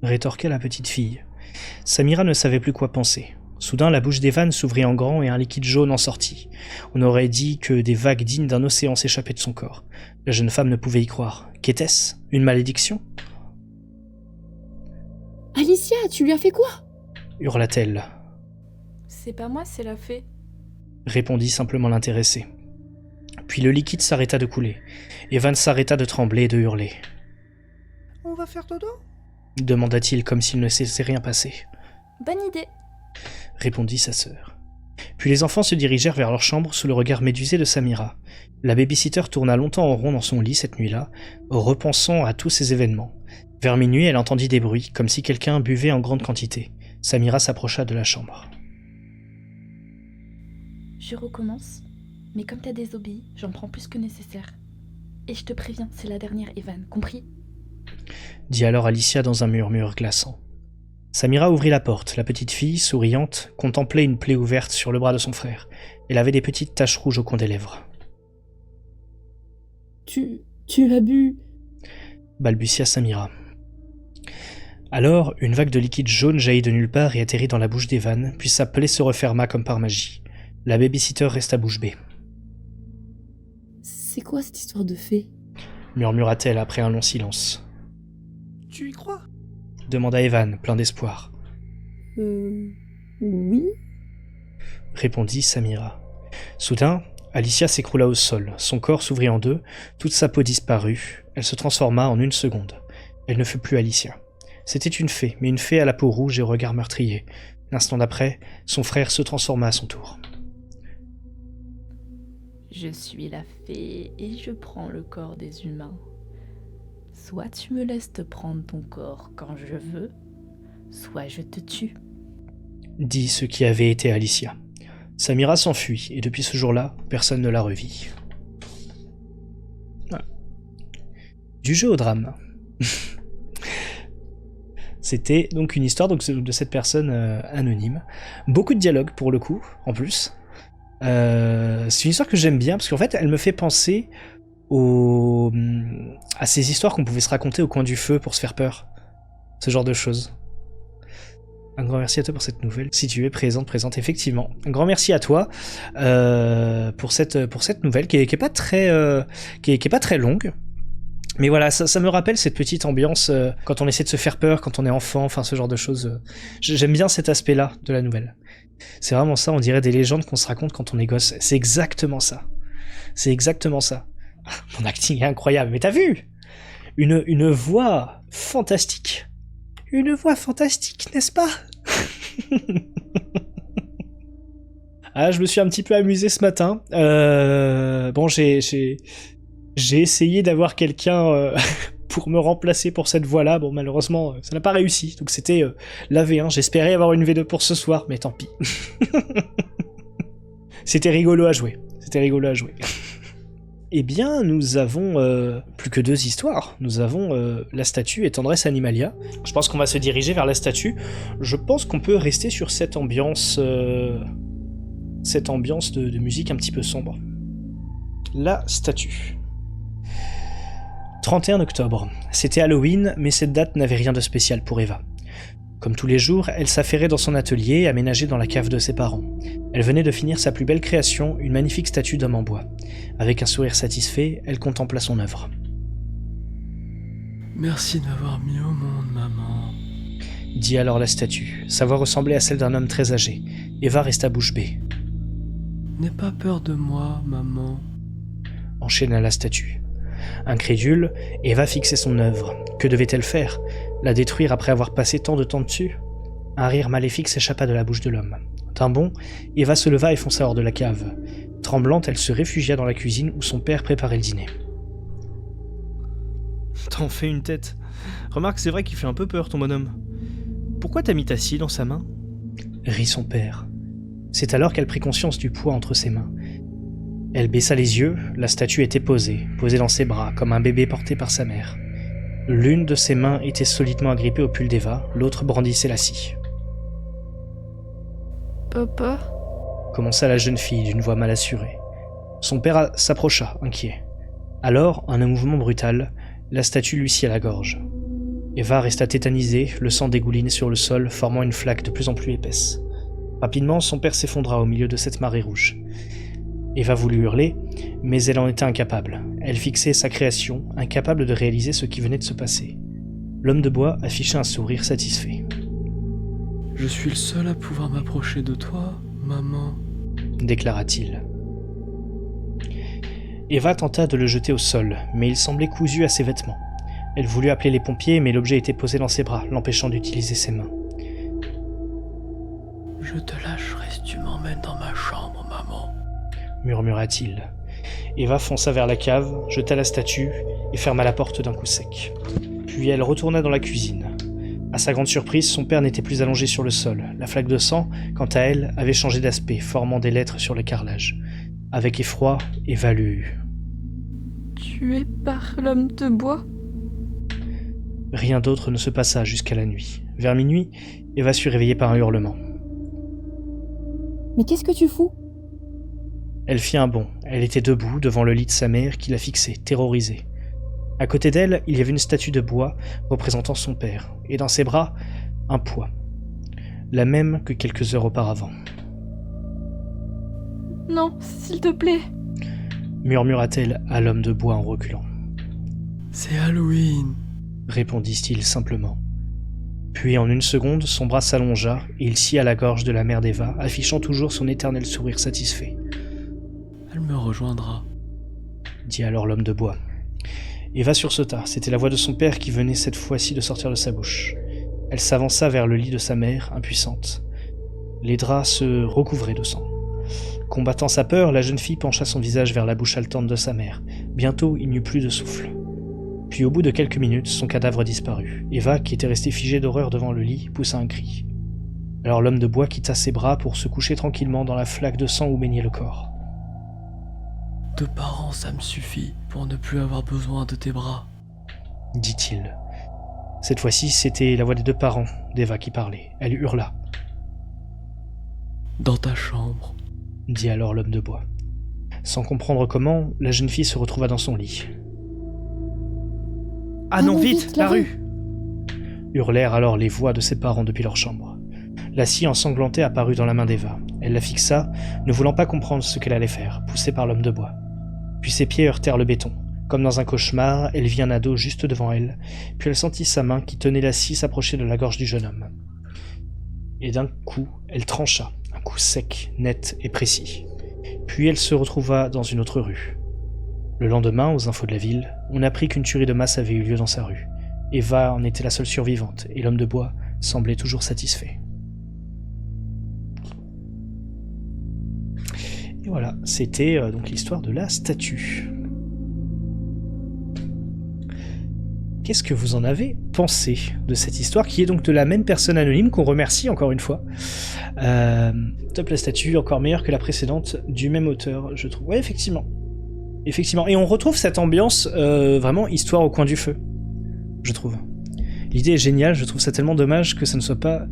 Rétorqua la petite fille. Samira ne savait plus quoi penser. Soudain, la bouche d'Evan s'ouvrit en grand et un liquide jaune en sortit. On aurait dit que des vagues dignes d'un océan s'échappaient de son corps. La jeune femme ne pouvait y croire. Qu'était-ce? Une malédiction? Alicia, tu lui as fait quoi? Hurla-t-elle. C'est pas moi, c'est la fée. Répondit simplement l'intéressé. Puis le liquide s'arrêta de couler. Evan s'arrêta de trembler et de hurler. On va faire dodo? Demanda-t-il comme s'il ne s'était rien passé. Bonne idée. Répondit sa sœur. Puis les enfants se dirigèrent vers leur chambre sous le regard médusé de Samira. La babysitter tourna longtemps en rond dans son lit cette nuit-là, repensant à tous ces événements. Vers minuit, elle entendit des bruits, comme si quelqu'un buvait en grande quantité. Samira s'approcha de la chambre. Je recommence, mais comme t'as désobéi, j'en prends plus que nécessaire. Et je te préviens, c'est la dernière, Evan, compris? Dit alors Alicia dans un murmure glaçant. Samira ouvrit la porte. La petite fille, souriante, contemplait une plaie ouverte sur le bras de son frère. Elle avait des petites taches rouges au coin des lèvres. Tu as bu... Balbutia Samira. Alors, une vague de liquide jaune jaillit de nulle part et atterrit dans la bouche d'Evan, puis sa plaie se referma comme par magie. La babysitter resta bouche bée. C'est quoi cette histoire de fée? Murmura-t-elle après un long silence. Tu y crois? Demanda Evan, plein d'espoir. Oui? Répondit Samira. Soudain, Alicia s'écroula au sol, son corps s'ouvrit en deux, toute sa peau disparut, elle se transforma en une seconde. Elle ne fut plus Alicia. C'était une fée, mais une fée à la peau rouge et au regard meurtrier. L'instant d'après, son frère se transforma à son tour. Je suis la fée et je prends le corps des humains. Soit tu me laisses te prendre ton corps quand je veux, soit je te tue. Dit ce qui avait été Alicia. Samira s'enfuit, et depuis ce jour-là, personne ne la revit. Voilà. Du jeu au drame. C'était donc une histoire de cette personne anonyme. Beaucoup de dialogues pour le coup, en plus. C'est une histoire que j'aime bien, parce qu'en fait, elle me fait penser à ces histoires qu'on pouvait se raconter au coin du feu pour se faire peur. Ce genre de choses. Un grand merci à toi pour cette nouvelle. Si tu es présente, effectivement. Un grand merci à toi pour cette nouvelle qui est pas très qui est pas très longue. Mais voilà, ça me rappelle cette petite ambiance quand on essaie de se faire peur, quand on est enfant, enfin ce genre de choses. J'aime bien cet aspect-là de la nouvelle. C'est vraiment ça, on dirait des légendes qu'on se raconte quand on est gosse. C'est exactement ça. C'est exactement ça. Mon acting est incroyable, mais t'as vu ? Une voix fantastique. Une voix fantastique, n'est-ce pas ? Ah, je me suis un petit peu amusé ce matin. Bon, j'ai essayé d'avoir quelqu'un pour me remplacer pour cette voix-là. Bon, malheureusement, ça n'a pas réussi. Donc c'était la V1. J'espérais avoir une V2 pour ce soir, mais tant pis. C'était rigolo à jouer. Eh bien, nous avons plus que 2 histoires. Nous avons la statue et Tendresse Animalia. Je pense qu'on va se diriger vers la statue. Je pense qu'on peut rester sur cette ambiance de musique un petit peu sombre. La statue. 31 octobre. C'était Halloween, mais cette date n'avait rien de spécial pour Eva. Comme tous les jours, elle s'affairait dans son atelier, aménagé dans la cave de ses parents. Elle venait de finir sa plus belle création, une magnifique statue d'homme en bois. Avec un sourire satisfait, elle contempla son œuvre. « Merci de m'avoir mis au monde, maman. » dit alors la statue. Sa voix ressemblait à celle d'un homme très âgé. Eva resta bouche bée. « N'aie pas peur de moi, maman. » enchaîna la statue. Incrédule, Eva fixait son œuvre. Que devait-elle faire ? La détruire après avoir passé tant de temps dessus ? Un rire maléfique s'échappa de la bouche de l'homme. D'un bond, Eva se leva et fonça hors de la cave. Tremblante, elle se réfugia dans la cuisine où son père préparait le dîner. T'en fais une tête. Remarque, c'est vrai qu'il fait un peu peur, ton bonhomme. Pourquoi t'as mis ta scie dans sa main ? Rit son père. C'est alors qu'elle prit conscience du poids entre ses mains. Elle baissa les yeux, la statue était posée dans ses bras, comme un bébé porté par sa mère. L'une de ses mains était solidement agrippée au pull d'Eva, l'autre brandissait la scie. « Papa ?» commença la jeune fille d'une voix mal assurée. Son père s'approcha, inquiet. Alors, en un mouvement brutal, la statue lui scia la gorge. Eva resta tétanisée, le sang dégoulinait sur le sol, formant une flaque de plus en plus épaisse. Rapidement, son père s'effondra au milieu de cette marée rouge. Eva voulut hurler, mais elle en était incapable. Elle fixait sa création, incapable de réaliser ce qui venait de se passer. L'homme de bois affichait un sourire satisfait. « Je suis le seul à pouvoir m'approcher de toi, maman. » déclara-t-il. Eva tenta de le jeter au sol, mais il semblait cousu à ses vêtements. Elle voulut appeler les pompiers, mais l'objet était posé dans ses bras, l'empêchant d'utiliser ses mains. « Je te lâcherai si tu m'emmènes dans ma chambre, maman. » murmura-t-il. Eva fonça vers la cave, jeta la statue et ferma la porte d'un coup sec. Puis elle retourna dans la cuisine. À sa grande surprise, son père n'était plus allongé sur le sol. La flaque de sang, quant à elle, avait changé d'aspect, formant des lettres sur le carrelage. Avec effroi, Eva lut « Tué par l'homme de bois ?» Rien d'autre ne se passa jusqu'à la nuit. Vers minuit, Eva fut réveillée par un hurlement. « Mais qu'est-ce que tu fous ?» Elle fit un bond. Elle était debout devant le lit de sa mère qui la fixait, terrorisée. À côté d'elle, il y avait une statue de bois représentant son père, et dans ses bras, un poids. La même que quelques heures auparavant. « Non, s'il te plaît !» murmura-t-elle à l'homme de bois en reculant. « C'est Halloween !» répondit-il simplement. Puis en une seconde, son bras s'allongea et il scia la gorge de la mère d'Eva, affichant toujours son éternel sourire satisfait. « Elle me rejoindra !» dit alors l'homme de bois. Eva sursauta, c'était la voix de son père qui venait cette fois-ci de sortir de sa bouche. Elle s'avança vers le lit de sa mère, impuissante. Les draps se recouvraient de sang. Combattant sa peur, la jeune fille pencha son visage vers la bouche haletante de sa mère. Bientôt, il n'y eut plus de souffle. Puis au bout de quelques minutes, son cadavre disparut. Eva, qui était restée figée d'horreur devant le lit, poussa un cri. Alors l'homme de bois quitta ses bras pour se coucher tranquillement dans la flaque de sang où baignait le corps. 2 parents, ça me suffit pour ne plus avoir besoin de tes bras, dit-il. Cette fois-ci, c'était la voix des 2 parents d'Eva qui parlait. Elle hurla. Dans ta chambre, dit alors l'homme de bois. Sans comprendre comment, la jeune fille se retrouva dans son lit. « Ah non, vite, la rue !» hurlèrent alors les voix de ses parents depuis leur chambre. La scie ensanglantée apparut dans la main d'Eva. Elle la fixa, ne voulant pas comprendre ce qu'elle allait faire, poussée par l'homme de bois. Puis ses pieds heurtèrent le béton. Comme dans un cauchemar, elle vit un ado juste devant elle, puis elle sentit sa main qui tenait la scie s'approcher de la gorge du jeune homme. Et d'un coup, elle trancha, un coup sec, net et précis. Puis elle se retrouva dans une autre rue. Le lendemain, aux infos de la ville, on apprit qu'une tuerie de masse avait eu lieu dans sa rue. Eva en était la seule survivante, et l'homme de bois semblait toujours satisfait. Et voilà, c'était donc l'histoire de la statue. Qu'est-ce que vous en avez pensé de cette histoire, qui est donc de la même personne anonyme qu'on remercie encore une fois. Top, la statue, encore meilleure que la précédente, du même auteur, je trouve. Ouais, effectivement. Et on retrouve cette ambiance vraiment histoire au coin du feu, je trouve. L'idée est géniale, je trouve ça tellement dommage que ça ne soit pas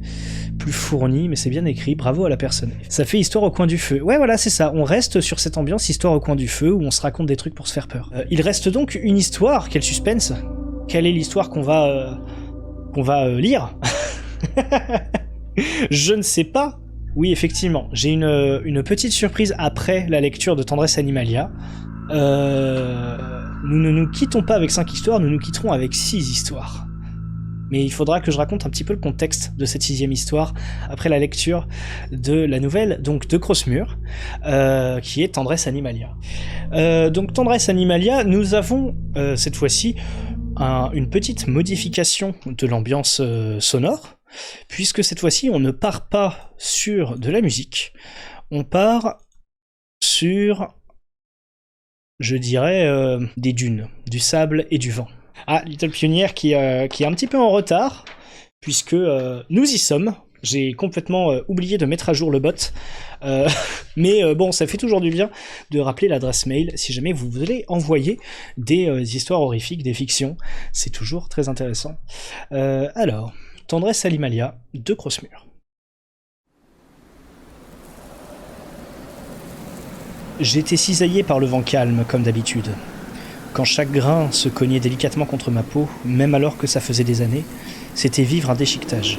plus fourni, mais c'est bien écrit, bravo à la personne. Ça fait histoire au coin du feu. Ouais, voilà, c'est ça, on reste sur cette ambiance histoire au coin du feu, où on se raconte des trucs pour se faire peur. Il reste donc une histoire, quel suspense. Quelle est l'histoire qu'on va lire? Je ne sais pas. Oui, effectivement, j'ai une petite surprise après la lecture de Tendresse Animalia. Nous ne nous quittons pas avec 5 histoires, nous nous quitterons avec 6 histoires. Mais il faudra que je raconte un petit peu le contexte de cette 6e histoire après la lecture de la nouvelle donc de Crossmur, qui est Tendresse Animalia. Donc Tendresse Animalia, nous avons cette fois-ci une petite modification de l'ambiance sonore, puisque cette fois-ci on ne part pas sur de la musique, on part sur, je dirais, des dunes, du sable et du vent. Ah, Little Pioneer qui est un petit peu en retard, puisque nous y sommes. J'ai complètement oublié de mettre à jour le bot, mais bon, ça fait toujours du bien de rappeler l'adresse mail si jamais vous voulez envoyer des histoires horrifiques, des fictions, c'est toujours très intéressant. Alors, Tendresse Animalia de Crossmur. J'étais cisaillé par le vent calme, comme d'habitude. Quand chaque grain se cognait délicatement contre ma peau, même alors que ça faisait des années, c'était vivre un déchiquetage.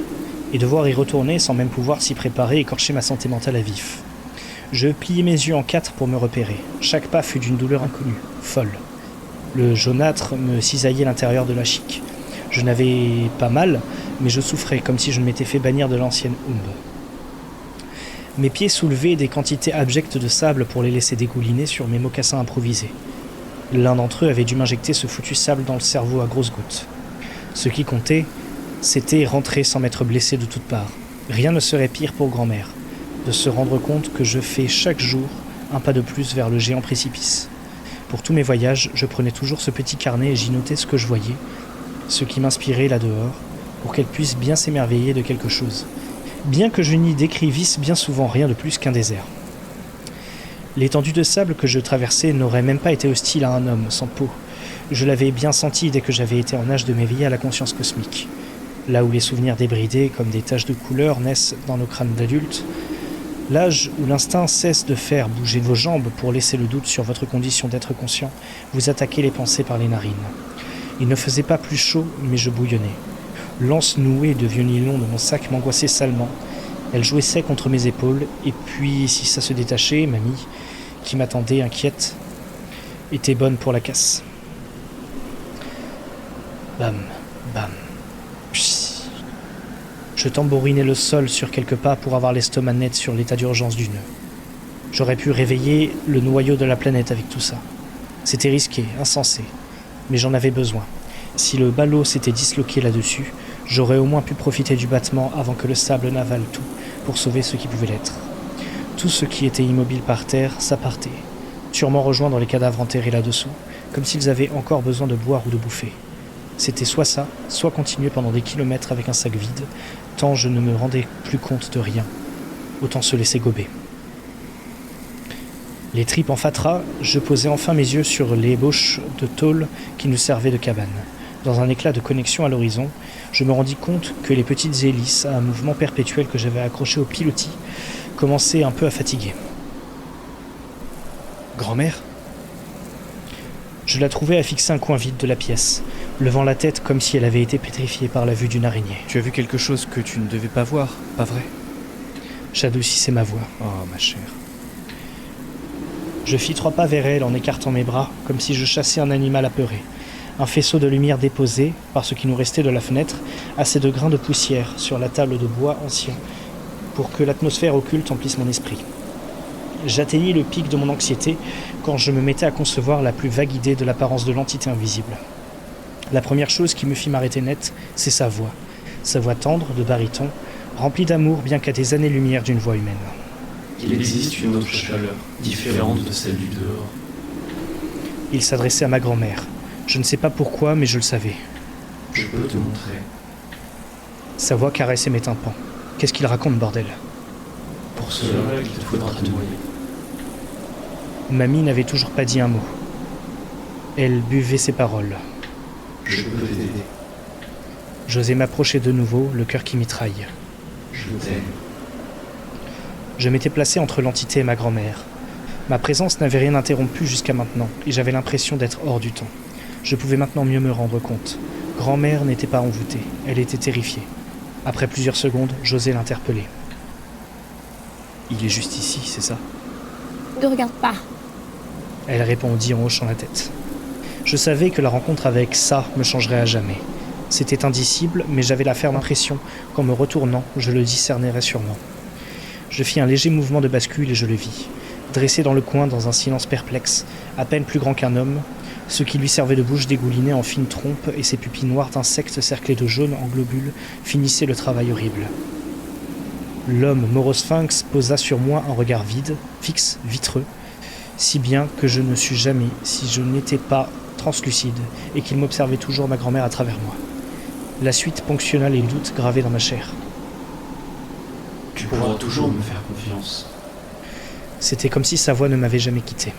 Et devoir y retourner sans même pouvoir s'y préparer écorchait ma santé mentale à vif. Je pliai mes yeux en 4 pour me repérer. Chaque pas fut d'une douleur inconnue, folle. Le jaunâtre me cisaillait l'intérieur de la chique. Je n'avais pas mal, mais je souffrais comme si je m'étais fait bannir de l'ancienne Umbe. Mes pieds soulevaient des quantités abjectes de sable pour les laisser dégouliner sur mes mocassins improvisés. L'un d'entre eux avait dû m'injecter ce foutu sable dans le cerveau à grosses gouttes. Ce qui comptait, c'était rentrer sans m'être blessé de toutes parts. Rien ne serait pire pour grand-mère, de se rendre compte que je fais chaque jour un pas de plus vers le géant précipice. Pour tous mes voyages, je prenais toujours ce petit carnet et j'y notais ce que je voyais, ce qui m'inspirait là-dehors, pour qu'elle puisse bien s'émerveiller de quelque chose, bien que je n'y décrivisse bien souvent rien de plus qu'un désert. L'étendue de sable que je traversais n'aurait même pas été hostile à un homme sans peau. Je l'avais bien senti dès que j'avais été en âge de m'éveiller à la conscience cosmique. Là où les souvenirs débridés, comme des taches de couleur, naissent dans nos crânes d'adultes, l'âge où l'instinct cesse de faire bouger vos jambes pour laisser le doute sur votre condition d'être conscient, vous attaquez les pensées par les narines. Il ne faisait pas plus chaud, mais je bouillonnais. L'anse nouée de vieux nylon de mon sac m'angoissait salement. Elle jouissait contre mes épaules, et puis si ça se détachait, mamie, qui m'attendait inquiète, était bonne pour la casse. Bam, bam. Je tambourinais le sol sur quelques pas pour avoir l'estomac net sur l'état d'urgence du nœud. J'aurais pu réveiller le noyau de la planète avec tout ça. C'était risqué, insensé, mais j'en avais besoin. Si le ballot s'était disloqué là-dessus, j'aurais au moins pu profiter du battement avant que le sable n'avale tout pour sauver ce qui pouvait l'être. Tout ce qui était immobile par terre s'apartait, sûrement rejoindre les cadavres enterrés là-dessous, comme s'ils avaient encore besoin de boire ou de bouffer. C'était soit ça, soit continuer pendant des kilomètres avec un sac vide, tant je ne me rendais plus compte de rien. Autant se laisser gober. Les tripes en fatras, je posai enfin mes yeux sur l'ébauche de tôle qui nous servait de cabane. Dans un éclat de connexion à l'horizon, je me rendis compte que les petites hélices à un mouvement perpétuel que j'avais accroché au pilotis commençaient un peu à fatiguer. Grand-mère ? Je la trouvais à fixer un coin vide de la pièce, levant la tête comme si elle avait été pétrifiée par la vue d'une araignée. Tu as vu quelque chose que tu ne devais pas voir, pas vrai ? J'adoucissais ma voix. Oh, ma chère. Je fis 3 pas vers elle en écartant mes bras, comme si je chassais un animal apeuré. Un faisceau de lumière déposé, par ce qui nous restait de la fenêtre, assez de grains de poussière sur la table de bois ancien, pour que l'atmosphère occulte emplisse mon esprit. J'atteignis le pic de mon anxiété quand je me mettais à concevoir la plus vague idée de l'apparence de l'entité invisible. La première chose qui me fit m'arrêter net, c'est sa voix. Sa voix tendre, de baryton, remplie d'amour bien qu'à des années-lumière d'une voix humaine. Il existe une autre chaleur, différente de celle du dehors. Il s'adressait à ma grand-mère. Je ne sais pas pourquoi, mais je le savais. Je peux te montrer. Sa voix caressait mes tympans. Qu'est-ce qu'il raconte, bordel ? Pour cela, il te faudra te noyer. Mamie n'avait toujours pas dit un mot. Elle buvait ses paroles. Je peux t'aider. J'osais m'approcher de nouveau, le cœur qui mitraille. Je t'aime. Je m'étais placé entre l'entité et ma grand-mère. Ma présence n'avait rien interrompu jusqu'à maintenant, et j'avais l'impression d'être hors du temps. Je pouvais maintenant mieux me rendre compte. Grand-mère n'était pas envoûtée, elle était terrifiée. Après plusieurs secondes, j'osais l'interpeller. Il est juste ici, c'est ça ? Ne regarde pas. Elle répondit en hochant la tête. Je savais que la rencontre avec ça me changerait à jamais. C'était indicible, mais j'avais la ferme impression qu'en me retournant, je le discernerais sûrement. Je fis un léger mouvement de bascule et je le vis. Dressé dans le coin dans un silence perplexe, à peine plus grand qu'un homme, ce qui lui servait de bouche dégoulinait en fines trompes et ses pupilles noires d'insectes cerclés de jaune en globules finissaient le travail horrible. L'homme morosphinx posa sur moi un regard vide, fixe, vitreux, si bien que je ne sus jamais si je n'étais pas translucide et qu'il m'observait toujours ma grand-mère à travers moi. La suite ponctionna les doutes gravés dans ma chair. Tu pourras toujours me faire confiance. C'était comme si sa voix ne m'avait jamais quitté.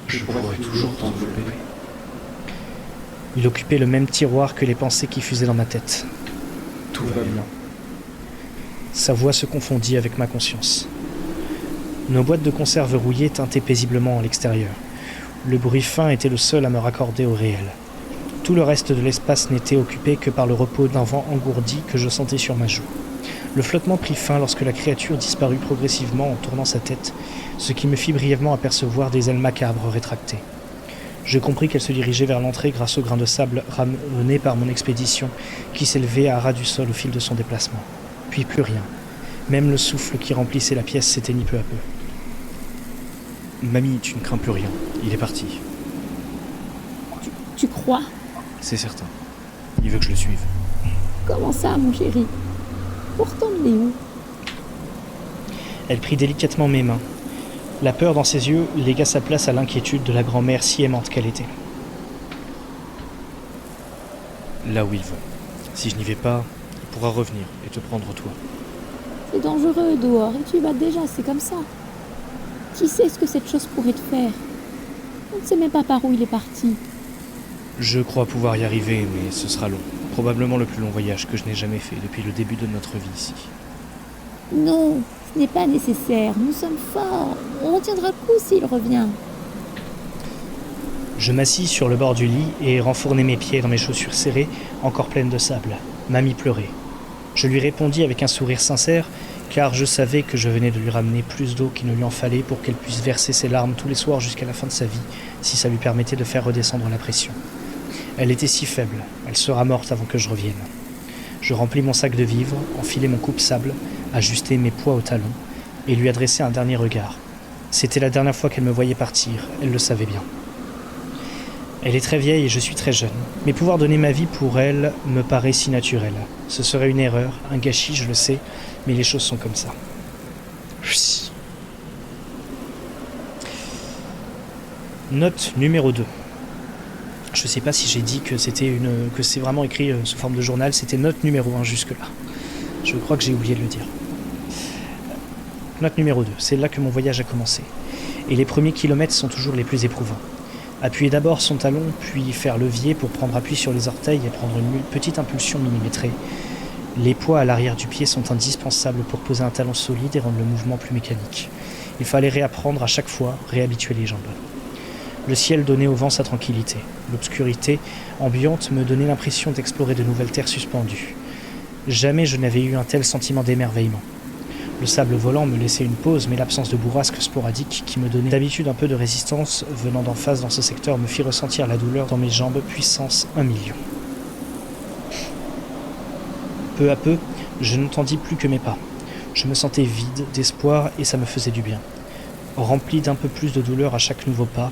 Je pourrai toujours t'envelopper. Il occupait le même tiroir que les pensées qui fusaient dans ma tête. Tout va bien. Sa voix se confondit avec ma conscience. Nos boîtes de conserve rouillées tintaient paisiblement à l'extérieur. Le bruit fin était le seul à me raccorder au réel. Tout le reste de l'espace n'était occupé que par le repos d'un vent engourdi que je sentais sur ma joue. Le flottement prit fin lorsque la créature disparut progressivement en tournant sa tête, ce qui me fit brièvement apercevoir des ailes macabres rétractées. Je compris qu'elle se dirigeait vers l'entrée grâce au grain de sable ramené par mon expédition qui s'élevait à ras du sol au fil de son déplacement. Puis plus rien. Même le souffle qui remplissait la pièce s'éteignit peu à peu. Mamie, tu ne crains plus rien. Il est parti. Tu crois? C'est certain. Il veut que je le suive. Comment ça, mon chéri? Pourtant, il est où? Elle prit délicatement mes mains. La peur dans ses yeux légua sa place à l'inquiétude de la grand-mère si aimante qu'elle était. Là où il veut. Si je n'y vais pas, il pourra revenir et te prendre toi. C'est dangereux dehors et tu y vas déjà, c'est comme ça. Qui sait ce que cette chose pourrait te faire? On ne sait même pas par où il est parti. Je crois pouvoir y arriver, mais ce sera long. Probablement le plus long voyage que je n'ai jamais fait depuis le début de notre vie ici. Non, ce n'est pas nécessaire. Nous sommes forts. On tiendra le coup s'il revient. Je m'assis sur le bord du lit et renfournai mes pieds dans mes chaussures serrées, encore pleines de sable. Mamie pleurait. Je lui répondis avec un sourire sincère, car je savais que je venais de lui ramener plus d'eau qu'il ne lui en fallait pour qu'elle puisse verser ses larmes tous les soirs jusqu'à la fin de sa vie, si ça lui permettait de faire redescendre la pression. Elle était si faible, elle sera morte avant que je revienne. Je remplis mon sac de vivres, enfilai mon coupe-sable, ajustai mes poids au talon, et lui adressai un dernier regard. C'était la dernière fois qu'elle me voyait partir, elle le savait bien. Elle est très vieille et je suis très jeune, mais pouvoir donner ma vie pour elle me paraît si naturel. Ce serait une erreur, un gâchis, je le sais, mais les choses sont comme ça. Note numéro 2. Je sais pas si j'ai dit que que c'est vraiment écrit sous forme de journal, c'était note numéro 1 jusque-là. Je crois que j'ai oublié de le dire. Note numéro 2, c'est là que mon voyage a commencé. Et les premiers kilomètres sont toujours les plus éprouvants. Appuyer d'abord son talon, puis faire levier pour prendre appui sur les orteils et prendre une petite impulsion millimétrée. Les poids à l'arrière du pied sont indispensables pour poser un talon solide et rendre le mouvement plus mécanique. Il fallait réapprendre à chaque fois, réhabituer les jambes. Le ciel donnait au vent sa tranquillité. L'obscurité ambiante me donnait l'impression d'explorer de nouvelles terres suspendues. Jamais je n'avais eu un tel sentiment d'émerveillement. Le sable volant me laissait une pause, mais l'absence de bourrasques sporadiques qui me donnait d'habitude un peu de résistance venant d'en face dans ce secteur me fit ressentir la douleur dans mes jambes puissance 1 million. Peu à peu, je n'entendis plus que mes pas. Je me sentais vide d'espoir et ça me faisait du bien. Rempli d'un peu plus de douleur à chaque nouveau pas,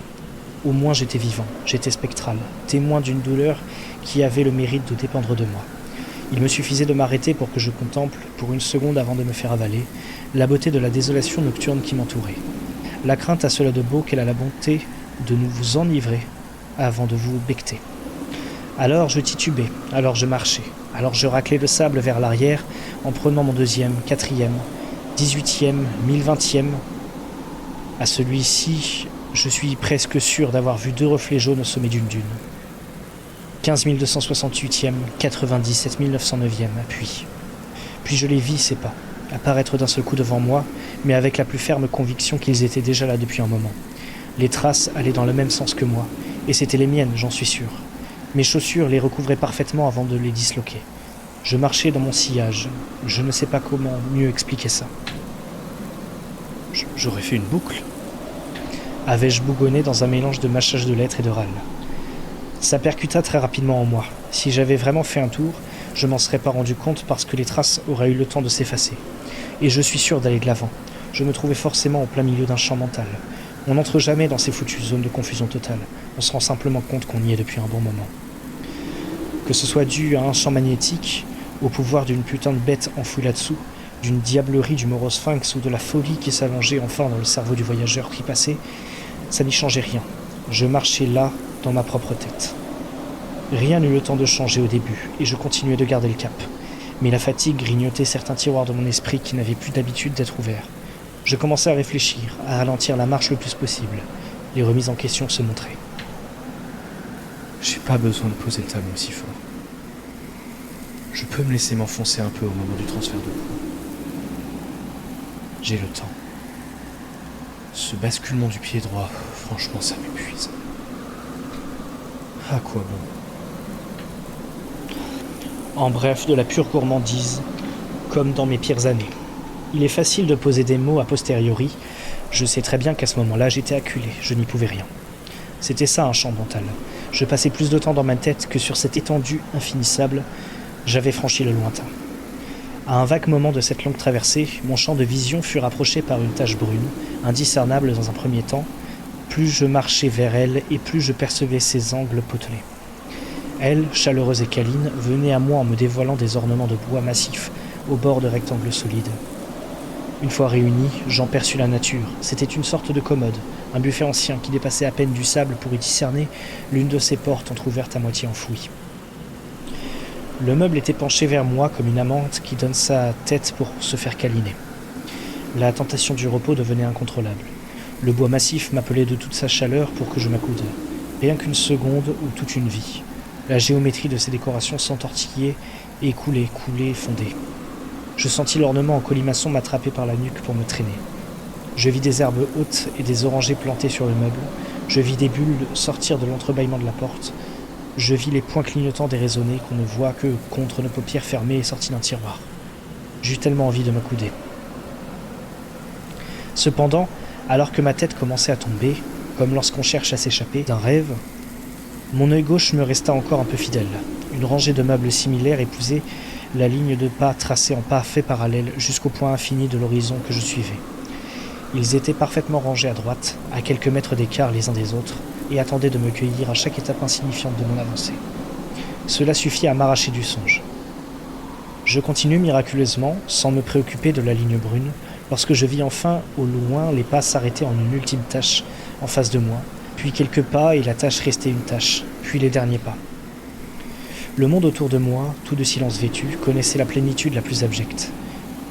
au moins j'étais vivant, j'étais spectral, témoin d'une douleur qui avait le mérite de dépendre de moi. Il me suffisait de m'arrêter pour que je contemple, pour une seconde avant de me faire avaler, la beauté de la désolation nocturne qui m'entourait. La crainte a cela de beau qu'elle a la bonté de nous vous enivrer avant de vous becqueter. Alors je titubais, alors je marchais, alors je raclais le sable vers l'arrière en prenant mon 2e, 4e, 18e, 1020e. À celui-ci, je suis presque sûr d'avoir vu 2 reflets jaunes au sommet d'une dune. 15 268e, 97 909e, puis je les vis, ces pas, apparaître d'un seul coup devant moi, mais avec la plus ferme conviction qu'ils étaient déjà là depuis un moment. Les traces allaient dans le même sens que moi, et c'étaient les miennes, j'en suis sûr. Mes chaussures les recouvraient parfaitement avant de les disloquer. Je marchais dans mon sillage, je ne sais pas comment mieux expliquer ça. J'aurais fait une boucle. Avais-je bougonné dans un mélange de mâchage de lettres et de râles. Ça percuta très rapidement en moi. Si j'avais vraiment fait un tour, je m'en serais pas rendu compte parce que les traces auraient eu le temps de s'effacer. Et je suis sûr d'aller de l'avant. Je me trouvais forcément en plein milieu d'un champ mental. On n'entre jamais dans ces foutues zones de confusion totale. On se rend simplement compte qu'on y est depuis un bon moment. Que ce soit dû à un champ magnétique, au pouvoir d'une putain de bête enfouie là-dessous, d'une diablerie du morosphinx ou de la folie qui s'allongeait enfin dans le cerveau du voyageur tripassé, ça n'y changeait rien. Je marchais là, dans ma propre tête. Rien n'eut le temps de changer au début, et je continuais de garder le cap. Mais la fatigue grignotait certains tiroirs de mon esprit qui n'avaient plus d'habitude d'être ouverts. Je commençais à réfléchir, à ralentir la marche le plus possible. Les remises en question se montraient. J'ai pas besoin de poser le talon si fort. Je peux me laisser m'enfoncer un peu au moment du transfert de poids. J'ai le temps. Ce basculement du pied droit, franchement, ça m'épuise. À quoi bon? En bref, de la pure gourmandise, comme dans mes pires années. Il est facile de poser des mots a posteriori. Je sais très bien qu'à ce moment-là, j'étais acculé, je n'y pouvais rien. C'était ça un champ mental. Je passais plus de temps dans ma tête que sur cette étendue infinissable. J'avais franchi le lointain. À un vague moment de cette longue traversée, mon champ de vision fut rapproché par une tache brune, indiscernable dans un premier temps. Plus je marchais vers elle et plus je percevais ses angles potelés. Elle, chaleureuse et câline, venait à moi en me dévoilant des ornements de bois massifs au bord de rectangles solides. Une fois réunis, j'en perçus la nature. C'était une sorte de commode, un buffet ancien qui dépassait à peine du sable pour y discerner l'une de ses portes entr'ouvertes à moitié enfouie. Le meuble était penché vers moi comme une amante qui donne sa tête pour se faire câliner. La tentation du repos devenait incontrôlable. Le bois massif m'appelait de toute sa chaleur pour que je m'accoude. Rien qu'une seconde ou toute une vie. La géométrie de ces décorations s'entortillait et coulait, fondait. Je sentis l'ornement en colimaçon m'attraper par la nuque pour me traîner. Je vis des herbes hautes et des orangers plantés sur le meuble. Je vis des bulles sortir de l'entrebâillement de la porte. Je vis les points clignotants déraisonnés qu'on ne voit que contre nos paupières fermées et sorties d'un tiroir. J'eus tellement envie de m'accouder. Cependant, alors que ma tête commençait à tomber, comme lorsqu'on cherche à s'échapper d'un rêve, mon œil gauche me resta encore un peu fidèle. Une rangée de meubles similaires épousait la ligne de pas tracée en parfait parallèle jusqu'au point infini de l'horizon que je suivais. Ils étaient parfaitement rangés à droite, à quelques mètres d'écart les uns des autres, et attendaient de me cueillir à chaque étape insignifiante de mon avancée. Cela suffit à m'arracher du songe. Je continue miraculeusement, sans me préoccuper de la ligne brune, lorsque je vis enfin, au loin, les pas s'arrêter en une ultime tache en face de moi, puis quelques pas et la tache restait une tache, puis les derniers pas. Le monde autour de moi, tout de silence vêtu, connaissait la plénitude la plus abjecte.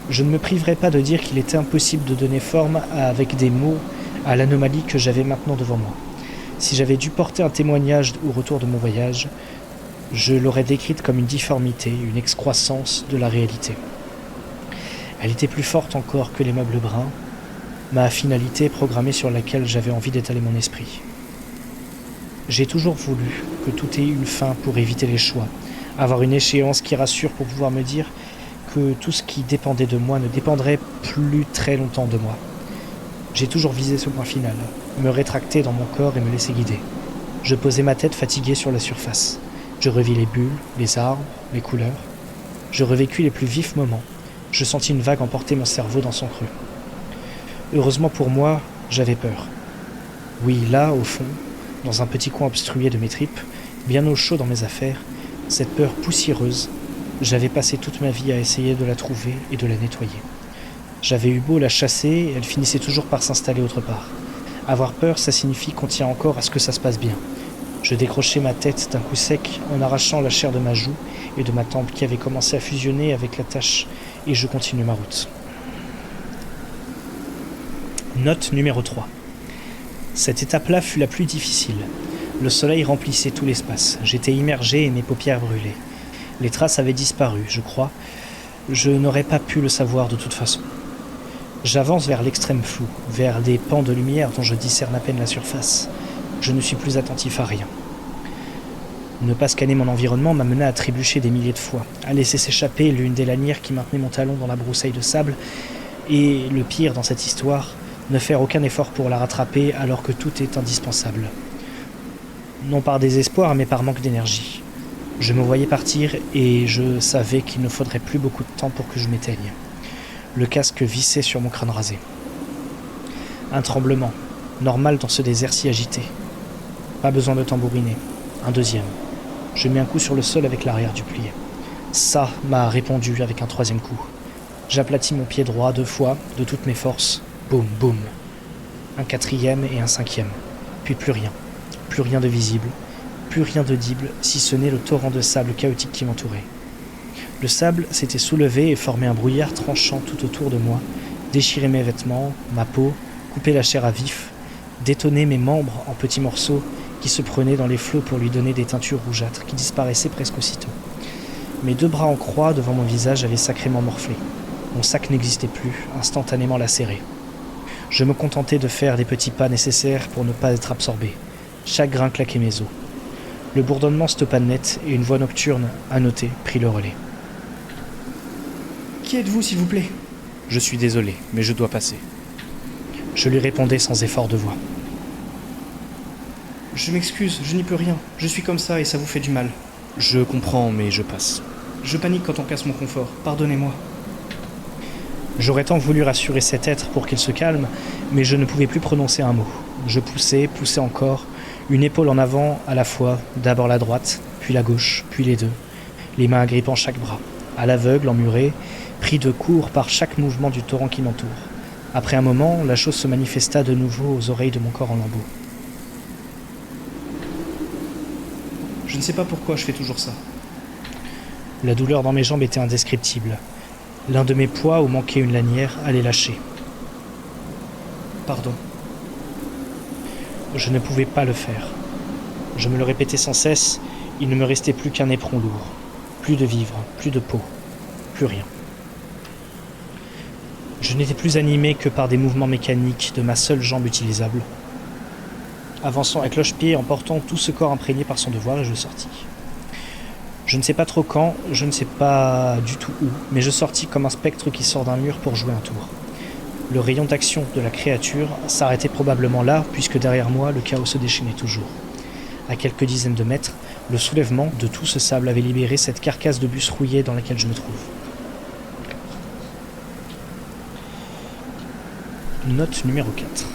Je ne me priverai pas de dire qu'il était impossible de donner forme avec des mots à l'anomalie que j'avais maintenant devant moi. Si j'avais dû porter un témoignage au retour de mon voyage, je l'aurais décrite comme une difformité, une excroissance de la réalité. Elle était plus forte encore que les meubles bruns, ma finalité programmée sur laquelle j'avais envie d'étaler mon esprit. J'ai toujours voulu que tout ait une fin pour éviter les choix, avoir une échéance qui rassure pour pouvoir me dire que tout ce qui dépendait de moi ne dépendrait plus très longtemps de moi. J'ai toujours visé ce point final, me rétracter dans mon corps et me laisser guider. Je posais ma tête fatiguée sur la surface. Je revis les bulles, les arbres, les couleurs. Je revécus les plus vifs moments. Je sentis une vague emporter mon cerveau dans son creux. Heureusement pour moi, j'avais peur. Oui, là, au fond, dans un petit coin obstrué de mes tripes, bien au chaud dans mes affaires, cette peur poussiéreuse, j'avais passé toute ma vie à essayer de la trouver et de la nettoyer. J'avais eu beau la chasser, elle finissait toujours par s'installer autre part. Avoir peur, ça signifie qu'on tient encore à ce que ça se passe bien. Je décrochai ma tête d'un coup sec en arrachant la chair de ma joue et de ma tempe qui avait commencé à fusionner avec la tache, et je continuai ma route. Note numéro 3. Cette étape-là fut la plus difficile. Le soleil remplissait tout l'espace. J'étais immergé et mes paupières brûlaient. Les traces avaient disparu, je crois. Je n'aurais pas pu le savoir de toute façon. J'avance vers l'extrême flou, vers des pans de lumière dont je discerne à peine la surface. Je ne suis plus attentif à rien. Ne pas scanner mon environnement m'amena à trébucher des milliers de fois, à laisser s'échapper l'une des lanières qui maintenait mon talon dans la broussaille de sable, et le pire dans cette histoire, ne faire aucun effort pour la rattraper alors que tout est indispensable. Non par désespoir, mais par manque d'énergie. Je me voyais partir et je savais qu'il ne faudrait plus beaucoup de temps pour que je m'éteigne. Le casque vissait sur mon crâne rasé. Un tremblement, normal dans ce désert si agité. Pas besoin de tambouriner. Un deuxième. Je mets un coup sur le sol avec l'arrière du plié. Ça m'a répondu avec un troisième coup. J'aplatis mon pied droit 2 fois, de toutes mes forces. Boum, boum. Un quatrième et un cinquième. Puis plus rien. Plus rien de visible. Plus rien d'audible, si ce n'est le torrent de sable chaotique qui m'entourait. Le sable s'était soulevé et formait un brouillard tranchant tout autour de moi, déchirait mes vêtements, ma peau, coupait la chair à vif, détonnait mes membres en petits morceaux qui se prenaient dans les flots pour lui donner des teintures rougeâtres qui disparaissaient presque aussitôt. Mes 2 bras en croix devant mon visage avaient sacrément morflé. Mon sac n'existait plus, instantanément lacéré. Je me contentais de faire les petits pas nécessaires pour ne pas être absorbé. Chaque grain claquait mes os. Le bourdonnement stoppa net et une voix nocturne, à noter, prit le relais. « Qui êtes-vous, s'il vous plaît ?»« Je suis désolé, mais je dois passer. » Je lui répondais sans effort de voix. « Je m'excuse, je n'y peux rien. Je suis comme ça et ça vous fait du mal. »« Je comprends, mais je passe. »« Je panique quand on casse mon confort. Pardonnez-moi. » J'aurais tant voulu rassurer cet être pour qu'il se calme, mais je ne pouvais plus prononcer un mot. Je poussais encore, une épaule en avant à la fois, d'abord la droite, puis la gauche, puis les 2, les mains agrippant chaque bras, à l'aveugle, emmuré, pris de court par chaque mouvement du torrent qui m'entoure. Après un moment, la chose se manifesta de nouveau aux oreilles de mon corps en lambeaux. Je ne sais pas pourquoi je fais toujours ça. La douleur dans mes jambes était indescriptible. L'un de mes poids où manquait une lanière allait lâcher. Pardon. Je ne pouvais pas le faire. Je me le répétais sans cesse, il ne me restait plus qu'un éperon lourd. Plus de vivre, plus de peau, plus rien. Je n'étais plus animé que par des mouvements mécaniques de ma seule jambe utilisable. Avançant à cloche-pied en portant tout ce corps imprégné par son devoir et je sortis. Je ne sais pas trop quand, je ne sais pas du tout où, mais je sortis comme un spectre qui sort d'un mur pour jouer un tour. Le rayon d'action de la créature s'arrêtait probablement là, puisque derrière moi, le chaos se déchaînait toujours. À quelques dizaines de mètres, le soulèvement de tout ce sable avait libéré cette carcasse de bus rouillé dans laquelle je me trouve. Note numéro 4.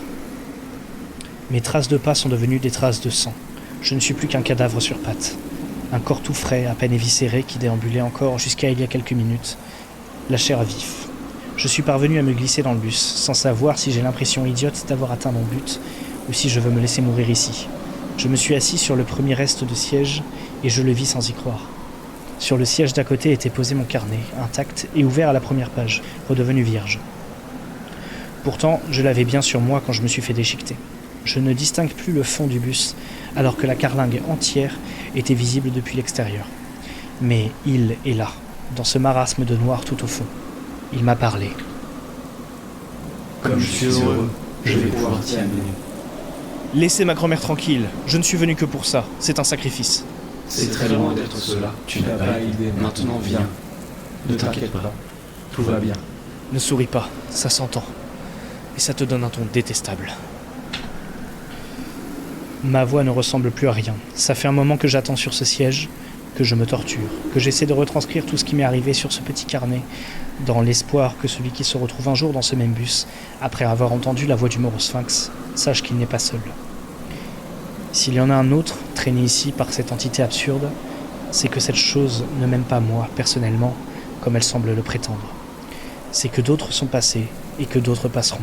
Mes traces de pas sont devenues des traces de sang. Je ne suis plus qu'un cadavre sur pattes. Un corps tout frais, à peine éviscéré, qui déambulait encore jusqu'à il y a quelques minutes, la chair à vif. Je suis parvenu à me glisser dans le bus, sans savoir si j'ai l'impression idiote d'avoir atteint mon but, ou si je veux me laisser mourir ici. Je me suis assis sur le premier reste de siège, et je le vis sans y croire. Sur le siège d'à côté était posé mon carnet, intact et ouvert à la première page, redevenu vierge. Pourtant, je l'avais bien sur moi quand je me suis fait déchiqueter. Je ne distingue plus le fond du bus, alors que la carlingue entière était visible depuis l'extérieur. Mais il est là, dans ce marasme de noir tout au fond. Il m'a parlé. Comme je suis heureux, je vais pouvoir t'y amener. Laissez ma grand-mère tranquille, je ne suis venu que pour ça, c'est un sacrifice. C'est très loin d'être cela, tu n'as pas idée. Maintenant viens. Ne t'inquiète pas, tout va bien. Ne souris pas, ça s'entend. Et ça te donne un ton détestable. Ma voix ne ressemble plus à rien. Ça fait un moment que j'attends sur ce siège, que je me torture, que j'essaie de retranscrire tout ce qui m'est arrivé sur ce petit carnet, dans l'espoir que celui qui se retrouve un jour dans ce même bus, après avoir entendu la voix du Morosphinx, sache qu'il n'est pas seul. S'il y en a un autre, traîné ici par cette entité absurde, c'est que cette chose ne m'aime pas moi, personnellement, comme elle semble le prétendre. C'est que d'autres sont passés, et que d'autres passeront.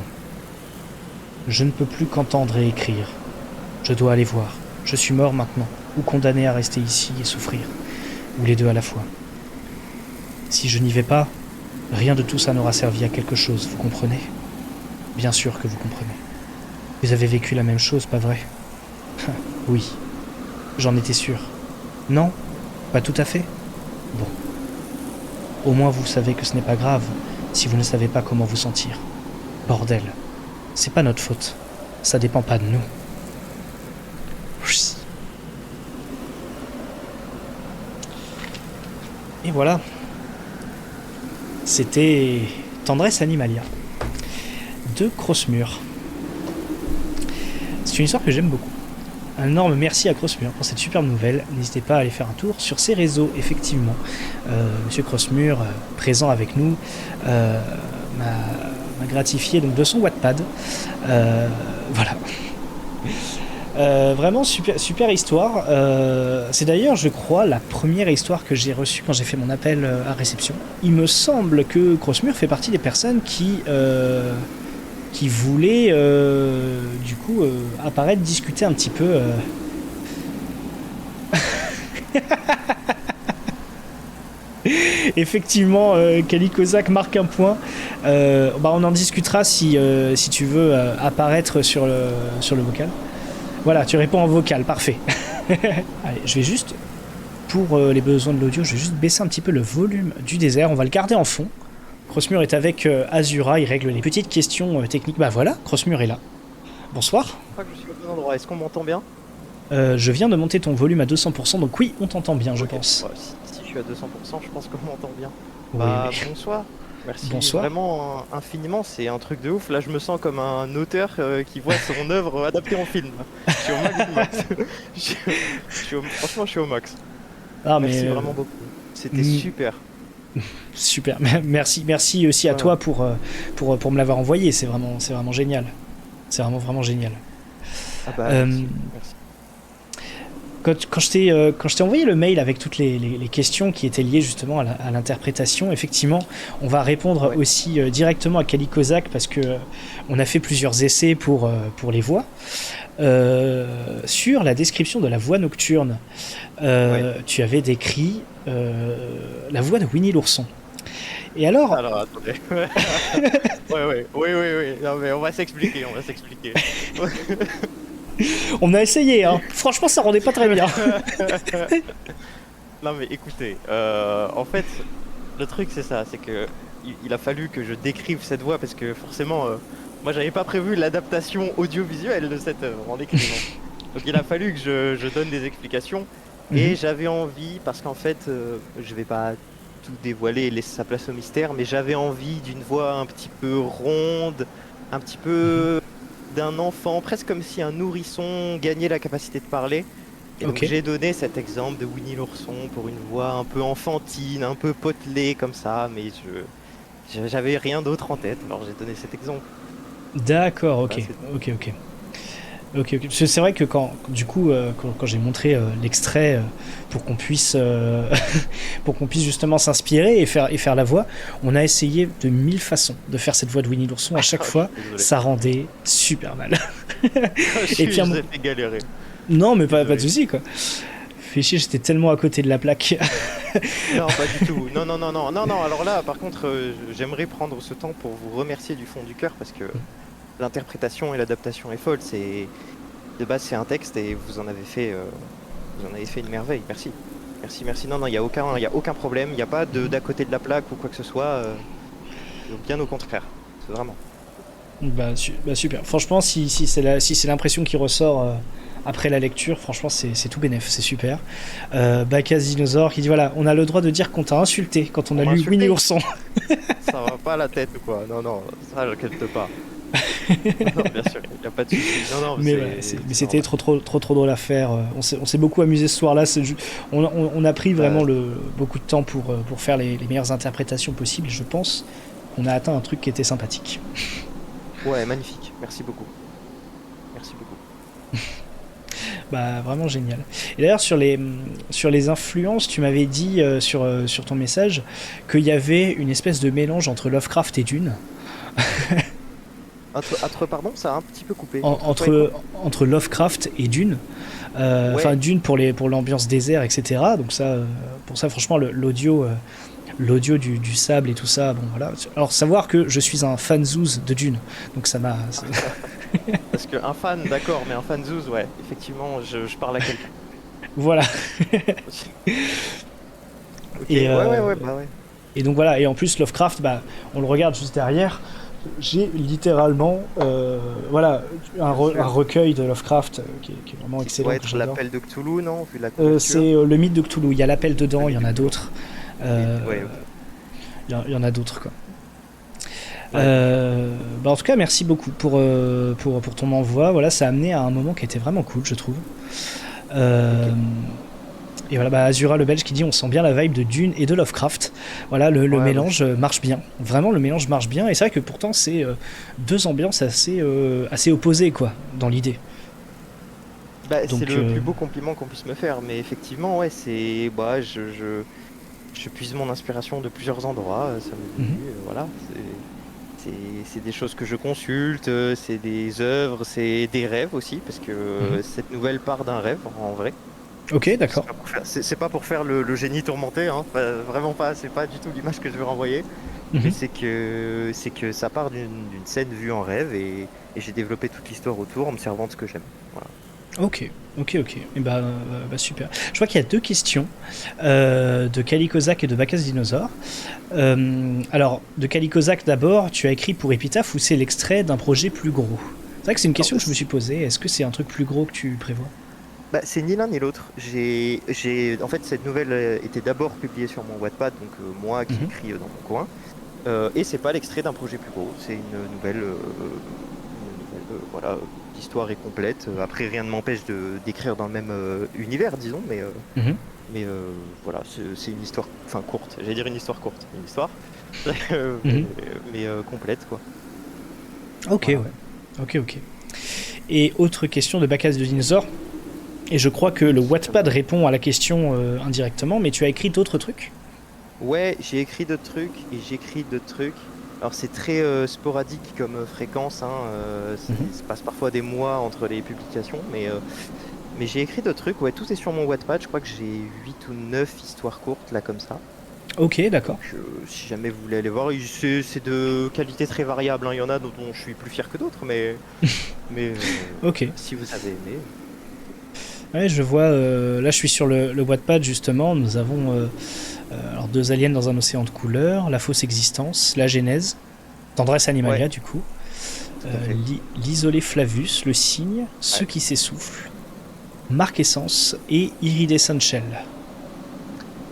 Je ne peux plus qu'entendre et écrire. Je dois aller voir. Je suis mort maintenant, ou condamné à rester ici et souffrir, ou les deux à la fois. Si je n'y vais pas, rien de tout ça n'aura servi à quelque chose, vous comprenez? Bien sûr que vous comprenez. Vous avez vécu la même chose, pas vrai? Oui, j'en étais sûr. Non? Pas tout à fait? Bon. Au moins vous savez que ce n'est pas grave, si vous ne savez pas comment vous sentir. Bordel. C'est pas notre faute. Ça dépend pas de nous. Et voilà. C'était Tendresse Animalia de Crossmur. C'est une histoire que j'aime beaucoup. Un énorme merci à Crossmur pour cette superbe nouvelle. N'hésitez pas à aller faire un tour sur ses réseaux, effectivement. Monsieur Crossmur, présent avec nous, m'a gratifié donc, de son Wattpad. Voilà. Vraiment super histoire. C'est d'ailleurs, je crois, la première histoire que j'ai reçue quand j'ai fait mon appel à réception. Il me semble que Crossmur fait partie des personnes qui voulaient du coup apparaître, discuter un petit peu. Effectivement, Kali Kozak marque un point. On en discutera si tu veux apparaître sur le vocal. Voilà, tu réponds en vocal, parfait. Allez, je vais juste, pour les besoins de l'audio, je vais juste baisser un petit peu le volume du désert. On va le garder en fond. Crossmur est avec Azura, il règle les petites questions techniques. Bah voilà, Crossmur est là. Bonsoir. Je crois que je suis au bon endroit. Est-ce qu'on m'entend bien? Je viens de monter ton volume à 200%, donc oui, on t'entend bien, je pense. Ouais, si je suis à 200%, je pense qu'on m'entend bien. Oui. Bonsoir. Merci Bonsoir. Vraiment infiniment, c'est un truc de ouf. Là, je me sens comme un auteur qui voit son œuvre adaptée en film. Je suis au max du max. Franchement, je suis au max. Ah, merci vraiment beaucoup. C'était super. Super. Merci aussi à toi pour me l'avoir envoyé. C'est vraiment génial. C'est vraiment génial. Ah bah, merci. Quand je t'ai envoyé le mail avec toutes les questions qui étaient liées justement à l'interprétation, effectivement, on va répondre aussi directement à Kali Kozak parce que on a fait plusieurs essais pour les voix. Sur la description de la voix nocturne, tu avais décrit la voix de Winnie l'ourson. Et alors attendez. Oui. Non mais on va s'expliquer. On a essayé, hein. Franchement, ça rendait pas très bien. Non mais écoutez, en fait, le truc c'est ça, c'est que il a fallu que je décrive cette voix parce que forcément, moi j'avais pas prévu l'adaptation audiovisuelle de cette œuvre en écrivant. Donc il a fallu que je donne des explications et j'avais envie, parce qu'en fait, je vais pas tout dévoiler et laisser sa place au mystère, mais j'avais envie d'une voix un petit peu ronde, un petit peu d'un enfant, presque comme si un nourrisson gagnait la capacité de parler. Et donc j'ai donné cet exemple de Winnie l'ourson pour une voix un peu enfantine, un peu potelée comme ça, mais j'avais rien d'autre en tête, alors j'ai donné cet exemple. D'accord, ok. Parce que c'est vrai que quand j'ai montré l'extrait pour qu'on puisse justement s'inspirer et faire la voix, on a essayé de 1000 façons de faire cette voix de Winnie l'ourson. À chaque fois, ça rendait super mal. Et puis vous avez fait galérer. Non, mais pas de souci quoi. Fais chier, j'étais tellement à côté de la plaque. Non, pas du tout. Non. Alors là, par contre, j'aimerais prendre ce temps pour vous remercier du fond du cœur parce que l'interprétation et l'adaptation est folle. De base, c'est un texte et vous en avez fait une merveille. Merci. Non, il y a aucun problème. Il n'y a pas d'à côté de la plaque ou quoi que ce soit. Bien au contraire. C'est vraiment. Bah, super. Franchement, si c'est l'impression qui ressort après la lecture, franchement, c'est tout bénef, c'est super. Bacchus Dinosaure qui dit voilà, on a le droit de dire qu'on t'a insulté quand on a lu insulté. Winnie l'ourson. Ça va pas la tête ou quoi? Non, ça je capte pas. Non, bien sûr, il n'y a pas de souci. Non, mais c'était trop drôle à faire. On s'est beaucoup amusé ce soir-là. On a pris vraiment beaucoup de temps pour faire les meilleures interprétations possibles. Je pense qu'on a atteint un truc qui était sympathique. Ouais, magnifique. Merci beaucoup. Bah, vraiment génial. Et d'ailleurs, sur les influences, tu m'avais dit sur ton message qu'il y avait une espèce de mélange entre Lovecraft et Dune. Pardon, ça a un petit peu coupé. Entre Lovecraft et Dune. Enfin, Dune pour l'ambiance désert, etc. Donc pour ça, franchement, l'audio du sable et tout ça, bon voilà. Alors, savoir que je suis un fanzouz de Dune. Donc ça m'a... Parce qu'un fan, d'accord, mais un fanzouz, ouais. Effectivement, je parle à quelqu'un. Voilà. Okay. Et, ouais. Et donc voilà, et en plus Lovecraft, bah, on le regarde juste derrière, j'ai littéralement un recueil de Lovecraft qui est vraiment excellent. Ça doit être l'appel de Cthulhu, non, vu la couverture. C'est le mythe de Cthulhu, il y a l'appel dedans, il y en a d'autres. Il y en a d'autres, quoi. En tout cas, merci beaucoup pour ton envoi. Voilà, ça a amené à un moment qui était vraiment cool, je trouve. Et voilà, Azura le Belge qui dit on sent bien la vibe de Dune et de Lovecraft. Voilà, le mélange marche bien. Vraiment, le mélange marche bien. Et c'est vrai que pourtant, c'est deux ambiances assez opposées, quoi, dans l'idée. Donc, c'est le plus beau compliment qu'on puisse me faire. Mais effectivement, ouais, c'est... je puise mon inspiration de plusieurs endroits. Ça me dit, voilà, c'est des choses que je consulte, c'est des œuvres, c'est des rêves aussi, parce que cette nouvelle part d'un rêve, en vrai. Ok, d'accord. C'est pas pour faire le génie tourmenté, hein, vraiment pas, c'est pas du tout l'image que je veux renvoyer, mais c'est que ça part d'une scène vue en rêve, et j'ai développé toute l'histoire autour en me servant de ce que j'aime. Voilà. Ok. Et bah super. Je vois qu'il y a deux questions de Calicozac et de Bacchus Dinosaure. Alors, de Calicozac d'abord, tu as écrit pour Épitaphe ou c'est l'extrait d'un projet plus gros? C'est vrai que c'est une question que je me suis posée. Est-ce que c'est un truc plus gros que tu prévois? C'est ni l'un ni l'autre. En fait, cette nouvelle était d'abord publiée sur mon Wattpad, donc moi qui écris dans mon coin. Et c'est pas l'extrait d'un projet plus gros. C'est une nouvelle voilà. L'histoire est complète. Après, rien ne m'empêche d'écrire dans le même univers, disons, mais voilà, c'est une histoire, courte. J'allais dire une histoire courte, une histoire, mais complète, quoi. Ok, voilà. Ok. Et autre question de Bacchus de Dinosaure. Et je crois que le Wattpad répond à la question indirectement, mais tu as écrit d'autres trucs? Ouais, j'ai écrit d'autres trucs et j'écris d'autres trucs. Alors c'est très sporadique comme fréquence, ça passe parfois des mois entre les publications, mais j'ai écrit d'autres trucs, ouais, tout est sur mon Wattpad, je crois que j'ai 8 ou 9 histoires courtes là comme ça. Ok, d'accord. Donc, si jamais vous voulez aller voir, c'est de qualité très variable, il y en a dont je suis plus fier que d'autres, mais ok. Si vous avez aimé... Ouais, je vois, là je suis sur le Wattpad justement, nous avons... alors deux aliens dans un océan de couleurs, la fausse existence, la genèse, tendresse animalia du coup, l'isolé Flavus, le cygne, ceux qui s'essoufflent, Marc Essence et Iridescent Shell.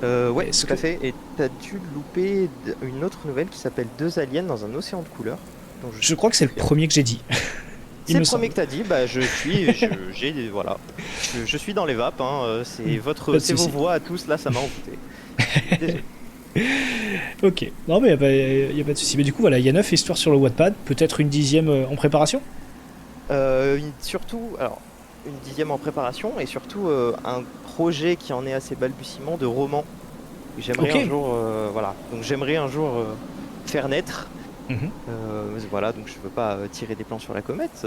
Ouais, tout à fait, et t'as dû louper une autre nouvelle qui s'appelle Deux aliens dans un océan de couleurs. Je crois que c'est le premier que j'ai dit. C'est le premier que t'as dit, je suis dans les vapes, c'est vos voix à tous, là ça m'a envoûté. Désolé. Ok, non mais y a pas de souci. Mais du coup voilà, il y a 9 histoires sur le Wattpad, peut-être une 10e en préparation. Surtout, alors une 10e en préparation et surtout un projet qui en est assez balbutiement de roman. J'aimerais un jour, donc j'aimerais un jour faire naître. Voilà, donc je veux pas tirer des plans sur la comète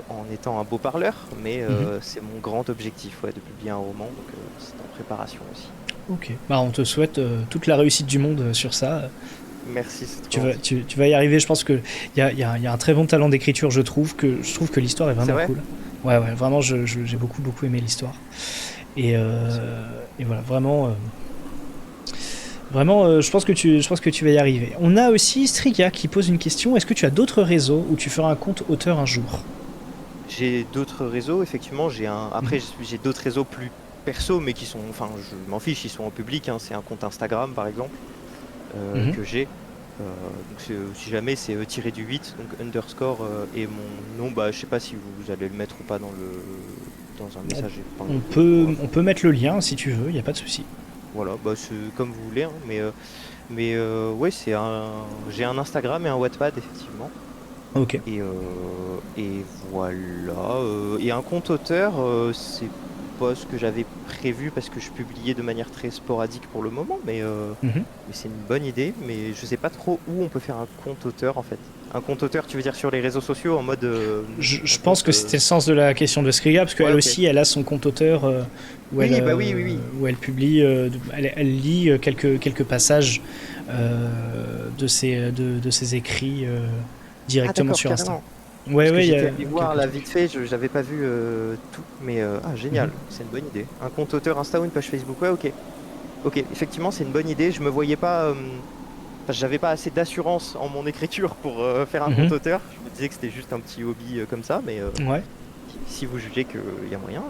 en étant un beau parleur, mais c'est mon grand objectif, de publier un roman, donc c'est en préparation aussi. Ok, on te souhaite toute la réussite du monde sur ça. Merci. Tu vas y arriver, je pense que y a un très bon talent d'écriture, je trouve que l'histoire est vraiment cool. Ouais, vraiment, j'ai beaucoup aimé l'histoire. Et voilà, vraiment Vraiment, je pense que tu vas y arriver. On a aussi Striga qui pose une question. Est-ce que tu as d'autres réseaux où tu feras un compte auteur un jour? J'ai d'autres réseaux, effectivement. Après, j'ai d'autres réseaux plus perso, mais qui sont, enfin, je m'en fiche, ils sont en public. Hein. C'est un compte Instagram, par exemple, que j'ai. Donc si jamais c'est tiré du 8, donc underscore et mon nom, bah je sais pas si vous allez le mettre ou pas dans un message. On peut mettre le lien si tu veux, il y a pas de souci. Voilà, bah c'est comme vous voulez, hein, mais ouais, j'ai un Instagram et un Wattpad effectivement. Ok. Et voilà. Et un compte auteur, c'est pas ce que j'avais prévu parce que je publiais de manière très sporadique pour le moment, mais c'est une bonne idée. Mais je sais pas trop où on peut faire un compte auteur en fait. Un compte auteur, tu veux dire sur les réseaux sociaux en mode. Je pense que c'était le sens de la question de Skriga, parce qu'elle aussi, elle a son compte auteur où Oui, elle, où elle publie, elle lit quelques passages de ses écrits directement sur Insta. Ouais, j'étais allé voir là vite fait, j'avais pas vu tout, mais génial, c'est une bonne idée. Un compte auteur Insta ou une page Facebook, ouais, ok, effectivement c'est une bonne idée. Je me voyais pas, j'avais pas assez d'assurance en mon écriture pour faire un compte auteur. Je me disais que c'était juste un petit hobby comme ça, mais si vous jugez qu'il y a moyen,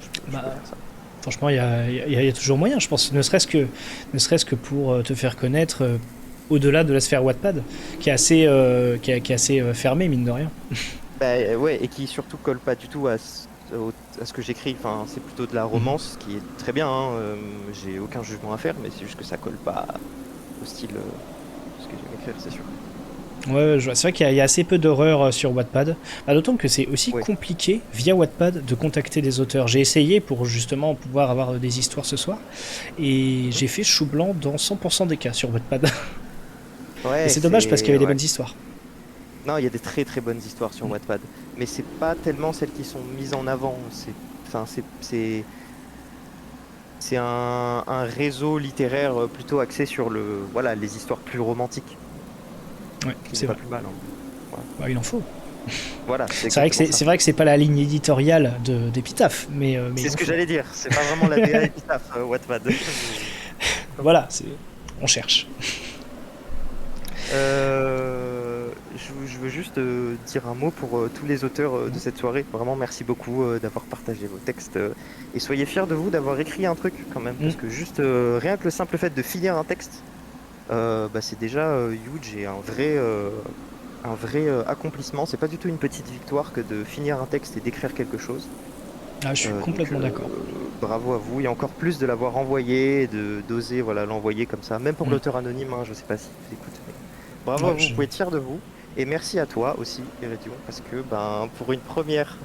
je peux faire ça. Franchement, il y a toujours moyen, je pense, ne serait-ce que pour te faire connaître. Au-delà de la sphère Wattpad, qui est assez fermée, mine de rien. Bah ouais, et qui surtout colle pas du tout à ce que j'écris. Enfin, c'est plutôt de la romance, qui est très bien. Hein. J'ai aucun jugement à faire, mais c'est juste que ça colle pas au style de ce que j'aime écrire, c'est sûr. Ouais, c'est vrai qu'il y a assez peu d'horreur sur Wattpad. D'autant que c'est aussi compliqué, via Wattpad, de contacter des auteurs. J'ai essayé pour justement pouvoir avoir des histoires ce soir, et j'ai fait chou blanc dans 100% des cas sur Wattpad. Ouais, et c'est dommage parce qu'il y avait des bonnes histoires. Non, il y a des très très bonnes histoires sur Wattpad, mais c'est pas tellement celles qui sont mises en avant. C'est un réseau littéraire plutôt axé sur les histoires plus romantiques. Ouais, c'est vrai. Plus mal. Hein. Ouais. Il en faut. Voilà. C'est vrai que c'est pas la ligne éditoriale d'Épitaphe, mais c'est ce que j'allais dire. C'est pas vraiment la DA Épitaphe Wattpad. Voilà, on cherche. Je veux juste dire un mot pour tous les auteurs de cette soirée. Vraiment, merci beaucoup d'avoir partagé vos textes. Et soyez fiers de vous d'avoir écrit un truc quand même. Parce que juste rien que le simple fait de finir un texte, c'est déjà huge et un vrai accomplissement. C'est pas du tout une petite victoire que de finir un texte et d'écrire quelque chose. Je suis complètement d'accord. Bravo à vous, et encore plus de l'avoir envoyé, d'oser l'envoyer comme ça, même pour l'auteur anonyme, hein, je sais pas si vous écoutez. Bravo à vous, vous pouvez être fiers de vous, et merci à toi aussi, Iridion, parce que pour une première,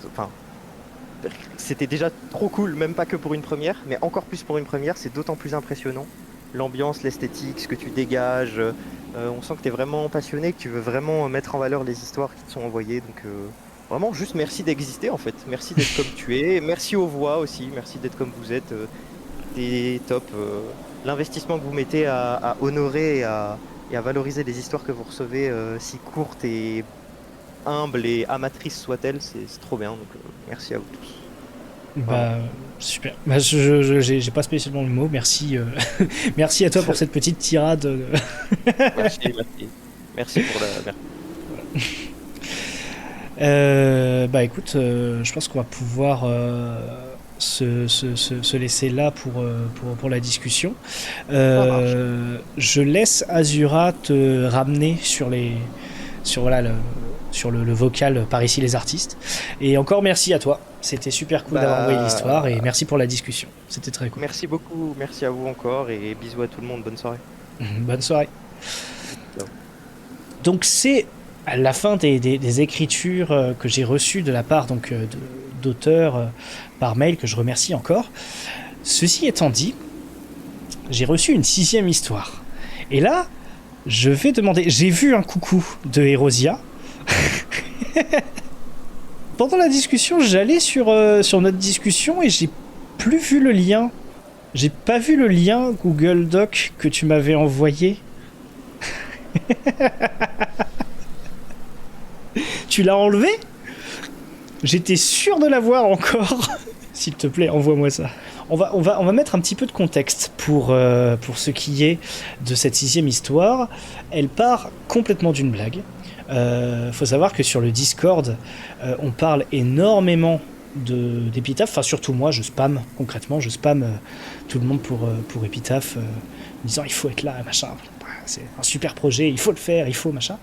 c'était déjà trop cool, même pas que pour une première, mais encore plus pour une première, c'est d'autant plus impressionnant. L'ambiance, l'esthétique, ce que tu dégages, on sent que tu es vraiment passionné, que tu veux vraiment mettre en valeur les histoires qui te sont envoyées, donc vraiment juste merci d'exister en fait, merci d'être comme tu es, merci aux voix aussi, merci d'être comme vous êtes, t'es top, l'investissement que vous mettez à honorer et à valoriser les histoires que vous recevez, si courtes et humbles et amatrices soient-elles, c'est trop bien, donc merci à vous tous. Super. J'ai pas spécialement le mot. Merci, merci à toi pour cette petite tirade. Merci pour la. Écoute, je pense qu'on va pouvoir se laisser là pour la discussion. Je laisse Azura te ramener sur le vocal par ici les artistes. Et encore merci à toi. C'était super cool d'avoir envoyé l'histoire et merci pour la discussion. C'était très cool. Merci beaucoup, merci à vous encore et bisous à tout le monde. Bonne soirée. Bonne soirée. Donc c'est à la fin des écritures que j'ai reçues de la part d'auteurs par mail, que je remercie encore. Ceci étant dit, j'ai reçu une 6e histoire. Et là, je vais demander... J'ai vu un coucou de Erosia. Pendant la discussion, j'allais sur notre discussion et j'ai plus vu le lien. J'ai pas vu le lien Google Doc que tu m'avais envoyé. Tu l'as enlevé ? J'étais sûr de l'avoir encore. S'il te plaît, envoie-moi ça. on va mettre un petit peu de contexte pour ce qui est de cette 6e histoire. Elle part complètement d'une blague. Faut savoir que sur le Discord, on parle énormément d'Épitaphe, enfin surtout moi, je spam concrètement, tout le monde pour Épitaphe, disant il faut être là, machin, c'est un super projet, il faut le faire, il faut machin.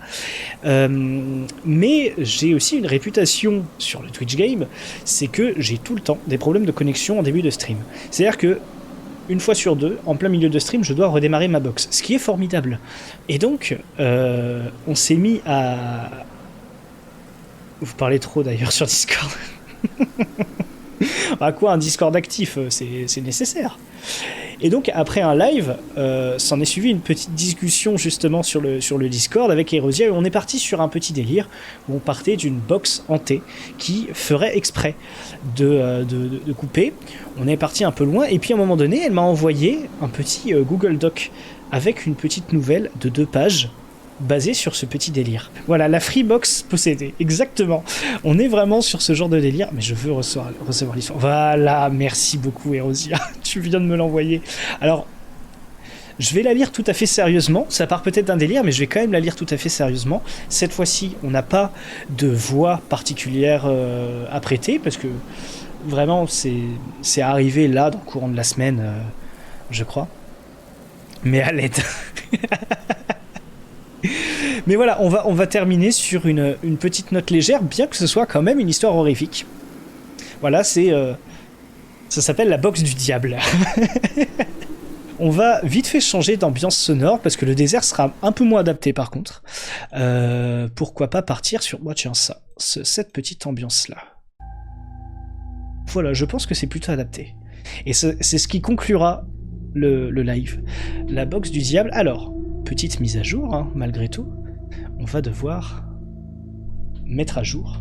Mais j'ai aussi une réputation sur le Twitch Game, c'est que j'ai tout le temps des problèmes de connexion en début de stream. C'est-à-dire que une fois sur deux, en plein milieu de stream, je dois redémarrer ma box, ce qui est formidable. Et donc, on s'est mis à... Vous parlez trop d'ailleurs sur Discord. À quoi un Discord actif, c'est nécessaire. Et donc après un live, s'en est suivi une petite discussion justement sur le Discord avec Erosia, et on est parti sur un petit délire où on partait d'une box hantée qui ferait exprès de couper. On est parti un peu loin, et puis à un moment donné, elle m'a envoyé un petit Google Doc avec une petite nouvelle de 2 pages basé sur ce petit délire. Voilà, la Freebox possédée, exactement. On est vraiment sur ce genre de délire, mais je veux recevoir l'histoire. Voilà, merci beaucoup Erosia, tu viens de me l'envoyer. Alors, je vais la lire tout à fait sérieusement, ça part peut-être d'un délire, mais je vais quand même la lire tout à fait sérieusement. Cette fois-ci, on n'a pas de voix particulière à prêter, parce que vraiment, c'est arrivé là, dans le courant de la semaine, je crois. Mais à l'aide. Mais voilà, on va terminer sur une petite note légère, bien que ce soit quand même une histoire horrifique. Voilà, ça s'appelle la box du diable. On va vite fait changer d'ambiance sonore, parce que le désert sera un peu moins adapté par contre. Pourquoi pas partir sur... Oh, tiens, cette petite ambiance-là. Voilà, je pense que c'est plutôt adapté. Et c'est ce qui conclura le live. La box du diable. Alors, petite mise à jour, hein, malgré tout. On va devoir mettre à jour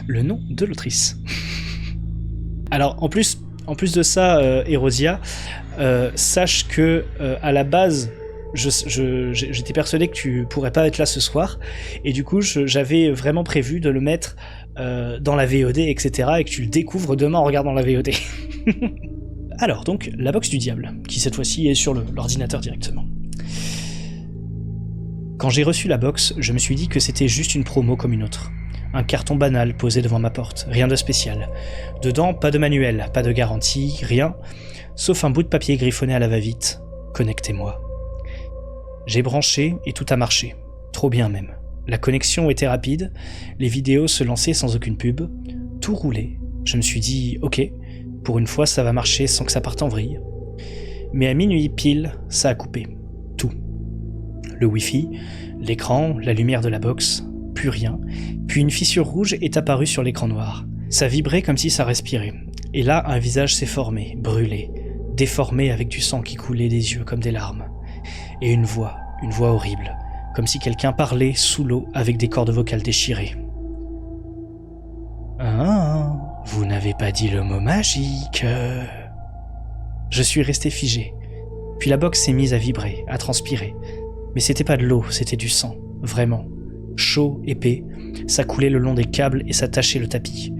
le nom de l'autrice. Alors, en plus de ça, Erosia, sache que à la base, j'étais persuadé que tu pourrais pas être là ce soir, et du coup, j'avais vraiment prévu de le mettre dans la VOD, etc., et que tu le découvres demain en regardant la VOD. Alors, donc, la box du diable, qui cette fois-ci est sur l'ordinateur directement. Quand j'ai reçu la box, je me suis dit que c'était juste une promo comme une autre. Un carton banal posé devant ma porte, rien de spécial. Dedans, pas de manuel, pas de garantie, rien, sauf un bout de papier griffonné à la va-vite. Connectez-moi. J'ai branché et tout a marché. Trop bien même. La connexion était rapide, les vidéos se lançaient sans aucune pub, tout roulait. Je me suis dit, ok, pour une fois ça va marcher sans que ça parte en vrille. Mais à minuit pile, ça a coupé. Tout. Le Wi-Fi, l'écran, la lumière de la box, plus rien. Puis une fissure rouge est apparue sur l'écran noir. Ça vibrait comme si ça respirait. Et là, un visage s'est formé, brûlé, déformé avec du sang qui coulait des yeux comme des larmes. Et une voix horrible, comme si quelqu'un parlait sous l'eau avec des cordes vocales déchirées. Ah, vous n'avez pas dit le mot magique. Je suis resté figé. Puis la box s'est mise à vibrer, à transpirer. Mais c'était pas de l'eau, c'était du sang, vraiment. Chaud, épais, ça coulait le long des câbles et ça tachait le tapis.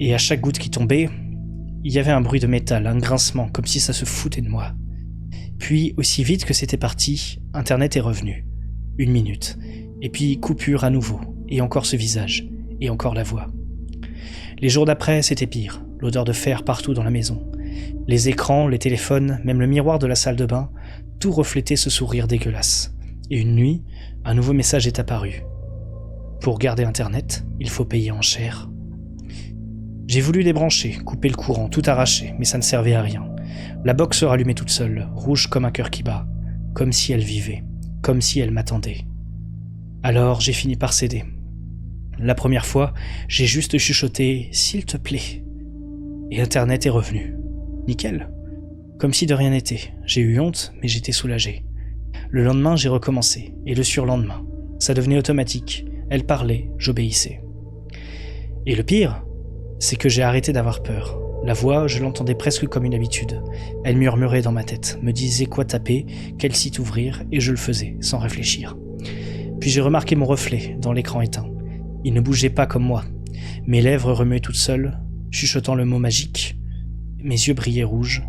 Et à chaque goutte qui tombait, il y avait un bruit de métal, un grincement, comme si ça se foutait de moi. Puis, aussi vite que c'était parti, Internet est revenu. 1 minute. Et puis coupure à nouveau, et encore ce visage, et encore la voix. Les jours d'après, c'était pire, l'odeur de fer partout dans la maison. Les écrans, les téléphones, même le miroir de la salle de bain, tout reflétait ce sourire dégueulasse. Et une nuit, un nouveau message est apparu. Pour garder Internet, il faut payer en cher. J'ai voulu débrancher, couper le courant, tout arracher, mais ça ne servait à rien. La box se rallumait toute seule, rouge comme un cœur qui bat, comme si elle vivait, comme si elle m'attendait. Alors j'ai fini par céder. La première fois, j'ai juste chuchoté « S'il te plaît ». Et Internet est revenu. Nickel. Comme si de rien n'était. J'ai eu honte, mais j'étais soulagé. Le lendemain, j'ai recommencé, et le surlendemain. Ça devenait automatique. Elle parlait, j'obéissais. Et le pire, c'est que j'ai arrêté d'avoir peur. La voix, je l'entendais presque comme une habitude. Elle murmurait dans ma tête, me disait quoi taper, quel site ouvrir, et je le faisais, sans réfléchir. Puis j'ai remarqué mon reflet, dans l'écran éteint. Il ne bougeait pas comme moi. Mes lèvres remuaient toutes seules, chuchotant le mot magique. Mes yeux brillaient rouges.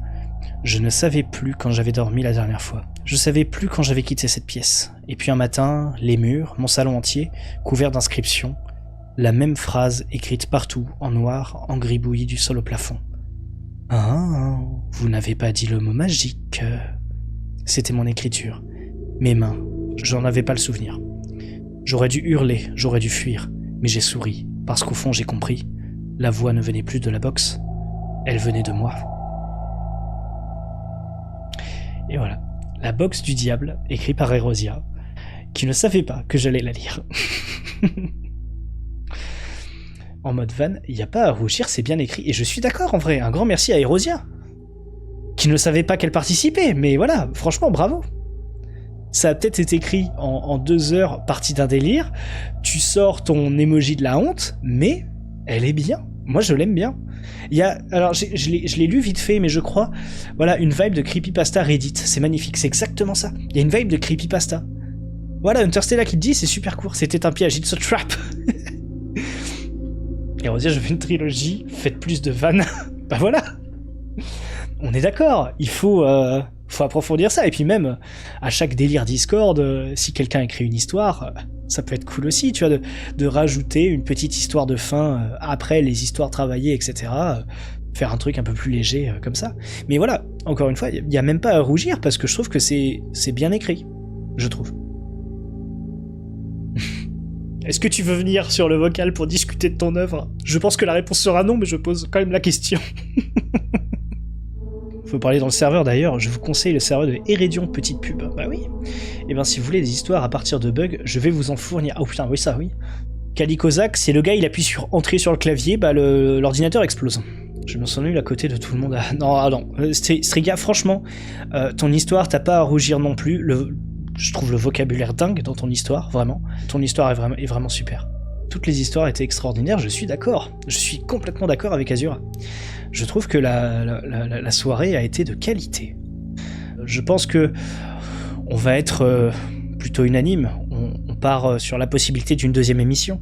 Je ne savais plus quand j'avais dormi la dernière fois. Je savais plus quand j'avais quitté cette pièce. Et puis un matin, les murs, mon salon entier, couverts d'inscriptions, la même phrase écrite partout, en noir, en gribouillis du sol au plafond. « Ah, vous n'avez pas dit le mot magique. » C'était mon écriture. Mes mains, j'en avais pas le souvenir. J'aurais dû hurler, j'aurais dû fuir, mais j'ai souri, parce qu'au fond j'ai compris. La voix ne venait plus de la boxe, elle venait de moi. Et voilà, la boxe du diable, écrite par Erosia, qui ne savait pas que j'allais la lire. En mode van, il n'y a pas à rougir, c'est bien écrit, et je suis d'accord en vrai, un grand merci à Erosia, qui ne savait pas qu'elle participait, mais voilà, franchement, bravo. Ça a peut-être été écrit en 2 heures, partie d'un délire, tu sors ton emoji de la honte, mais elle est bien, moi je l'aime bien. Il y a, alors je l'ai lu vite fait, mais je crois, voilà, une vibe de creepypasta Reddit, c'est magnifique, c'est exactement ça, il y a une vibe de creepypasta. Voilà, Interstellar qui te dit, c'est super court, c'était un piège, it's a trap. Et on va dire, je fais une trilogie, faites plus de vannes, bah voilà. On est d'accord, il faut approfondir ça, et puis même, à chaque délire Discord, si quelqu'un écrit une histoire, ça peut être cool aussi, tu vois, de rajouter une petite histoire de fin après les histoires travaillées, etc., faire un truc un peu plus léger comme ça. Mais voilà, encore une fois, il n'y a même pas à rougir, parce que je trouve que c'est bien écrit, je trouve. Est-ce que tu veux venir sur le vocal pour discuter de ton œuvre ? Je pense que la réponse sera non, mais je pose quand même la question. Faut parler dans le serveur d'ailleurs, je vous conseille le serveur de Heredion, petite pub. Bah oui. Et ben si vous voulez des histoires à partir de bugs, je vais vous en fournir. Oh putain, oui ça, oui. Calicosac, c'est le gars, il appuie sur entrée sur le clavier, bah l'ordinateur explose. Je me sens nul à côté de tout le monde. Non, Striga, franchement, ton histoire, t'as pas à rougir non plus. Je trouve le vocabulaire dingue dans ton histoire, vraiment. Ton histoire est vraiment super. Toutes les histoires étaient extraordinaires, je suis d'accord. Je suis complètement d'accord avec Azura. Je trouve que la soirée a été de qualité. Je pense que on va être plutôt unanime. On part sur la possibilité d'une 2e émission.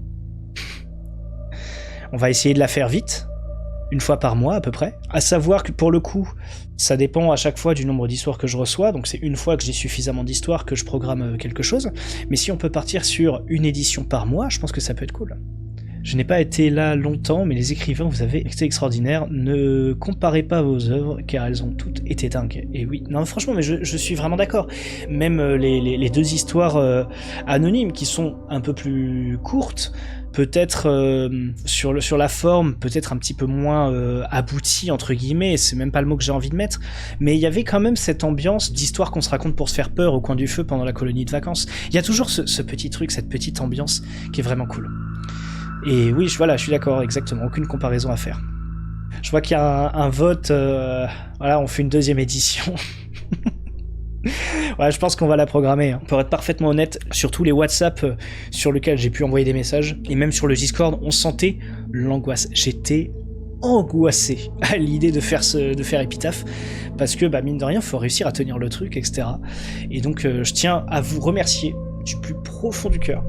On va essayer de la faire vite, une fois par mois à peu près. À savoir que pour le coup, ça dépend à chaque fois du nombre d'histoires que je reçois, donc c'est une fois que j'ai suffisamment d'histoires que je programme quelque chose, mais si on peut partir sur une édition par mois, je pense que ça peut être cool. Je n'ai pas été là longtemps, mais les écrivains, vous avez été extraordinaires. Ne comparez pas vos œuvres, car elles ont toutes été dingues. Et oui, non franchement, mais je suis vraiment d'accord. Même les 2 histoires anonymes, qui sont un peu plus courtes, peut-être sur la forme, peut-être un petit peu moins aboutie, entre guillemets, c'est même pas le mot que j'ai envie de mettre, mais il y avait quand même cette ambiance d'histoire qu'on se raconte pour se faire peur au coin du feu pendant la colonie de vacances. Il y a toujours ce petit truc, cette petite ambiance qui est vraiment cool. Et oui, je suis d'accord, exactement, aucune comparaison à faire. Je vois qu'il y a un vote, voilà, on fait une 2e édition. Ouais, je pense qu'on va la programmer. Hein. Pour être parfaitement honnête, sur tous les WhatsApp sur lesquels j'ai pu envoyer des messages, et même sur le Discord, on sentait l'angoisse. J'étais angoissé à l'idée de faire Épitaphe, parce que, mine de rien, faut réussir à tenir le truc, etc. Et donc, je tiens à vous remercier du plus profond du cœur,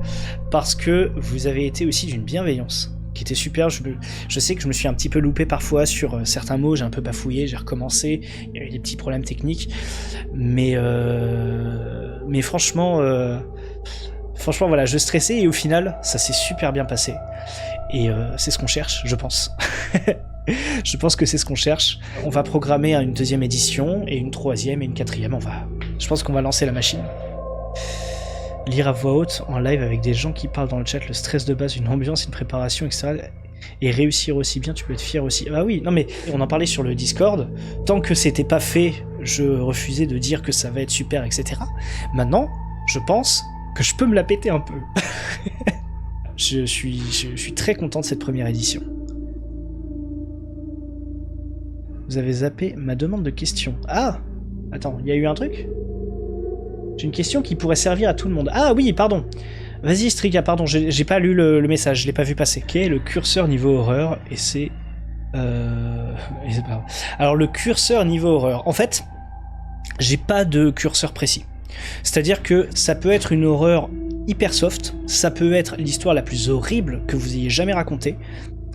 parce que vous avez été aussi d'une bienveillance qui était super. Je sais que je me suis un petit peu loupé parfois sur certains mots, j'ai un peu bafouillé, j'ai recommencé, il y a eu des petits problèmes techniques, mais franchement voilà, je stressais et au final ça s'est super bien passé, et c'est ce qu'on cherche, je pense. Je pense que c'est ce qu'on cherche. On va programmer une 2e édition et une 3e et une 4e. Je pense qu'on va lancer la machine. Lire à voix haute en live avec des gens qui parlent dans le chat, le stress de base, une ambiance, une préparation, etc. Et réussir aussi bien, tu peux être fier aussi. Bah oui, non mais on en parlait sur le Discord, tant que c'était pas fait, je refusais de dire que ça va être super, etc. Maintenant, je pense que je peux me la péter un peu. Je suis très content de cette première édition. Vous avez zappé ma demande de question. Ah! Attends, il y a eu un truc ? J'ai une question qui pourrait servir à tout le monde. Ah oui, pardon. Vas-y, Striga, pardon, j'ai pas lu le message, je l'ai pas vu passer. Quel est le curseur niveau horreur ? Et c'est alors, le curseur niveau horreur, en fait, j'ai pas de curseur précis. C'est-à-dire que ça peut être une horreur hyper soft, ça peut être l'histoire la plus horrible que vous ayez jamais racontée,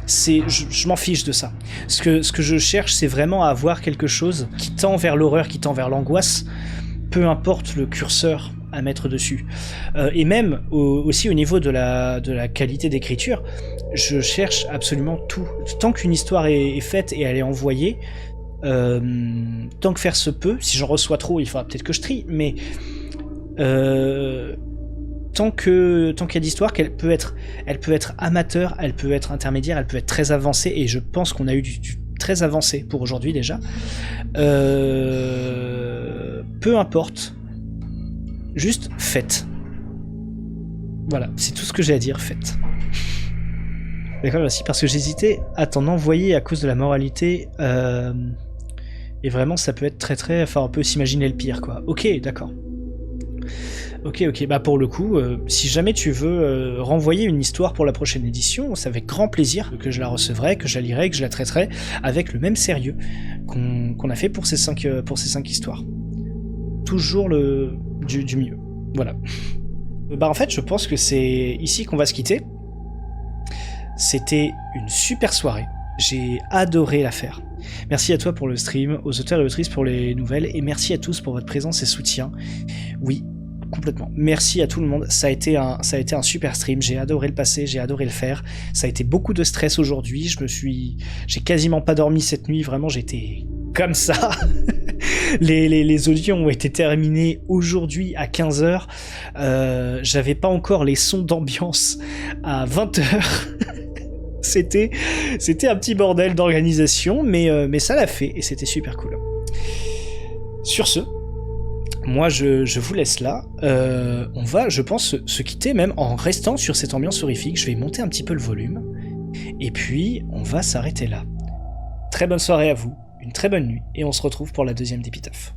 je m'en fiche de ça. Ce que je cherche, c'est vraiment à avoir quelque chose qui tend vers l'horreur, qui tend vers l'angoisse, peu importe le curseur à mettre dessus. Et même aussi au niveau de la qualité d'écriture, je cherche absolument tout. Tant qu'une histoire est faite et elle est envoyée, tant que faire se peut, si j'en reçois trop, il faudra peut-être que je trie, mais tant qu'il y a d'histoire, elle peut être amateur, elle peut être intermédiaire, elle peut être très avancée, et je pense qu'on a eu du très avancé pour aujourd'hui déjà. Peu importe, juste faites. Voilà, c'est tout ce que j'ai à dire, faites. D'accord, merci, parce que j'hésitais à t'en envoyer à cause de la moralité, et vraiment ça peut être très, enfin on peut s'imaginer le pire quoi. Ok, d'accord. Ok, bah pour le coup, si jamais tu veux renvoyer une histoire pour la prochaine édition, c'est avec grand plaisir que je la recevrai, que je la lirai, que je la traiterai avec le même sérieux qu'on a fait pour ces 5 histoires. Toujours du mieux. Voilà. Bah en fait, je pense que c'est ici qu'on va se quitter. C'était une super soirée. J'ai adoré la faire. Merci à toi pour le stream, aux auteurs et autrices pour les nouvelles, et merci à tous pour votre présence et soutien. Oui, complètement. Merci à tout le monde. Ça a été un super stream. J'ai adoré le passer, j'ai adoré le faire. Ça a été beaucoup de stress aujourd'hui. J'ai quasiment pas dormi cette nuit. Vraiment, j'étais comme ça. Les audios ont été terminés aujourd'hui à 15h. J'avais pas encore les sons d'ambiance à 20h. C'était un petit bordel d'organisation, mais ça l'a fait et c'était super cool. Sur ce, moi je vous laisse là. On va, je pense, se quitter même en restant sur cette ambiance horrifique. Je vais monter un petit peu le volume et puis on va s'arrêter là. Très bonne soirée à vous, une très bonne nuit et on se retrouve pour la deuxième d'Épitaphe.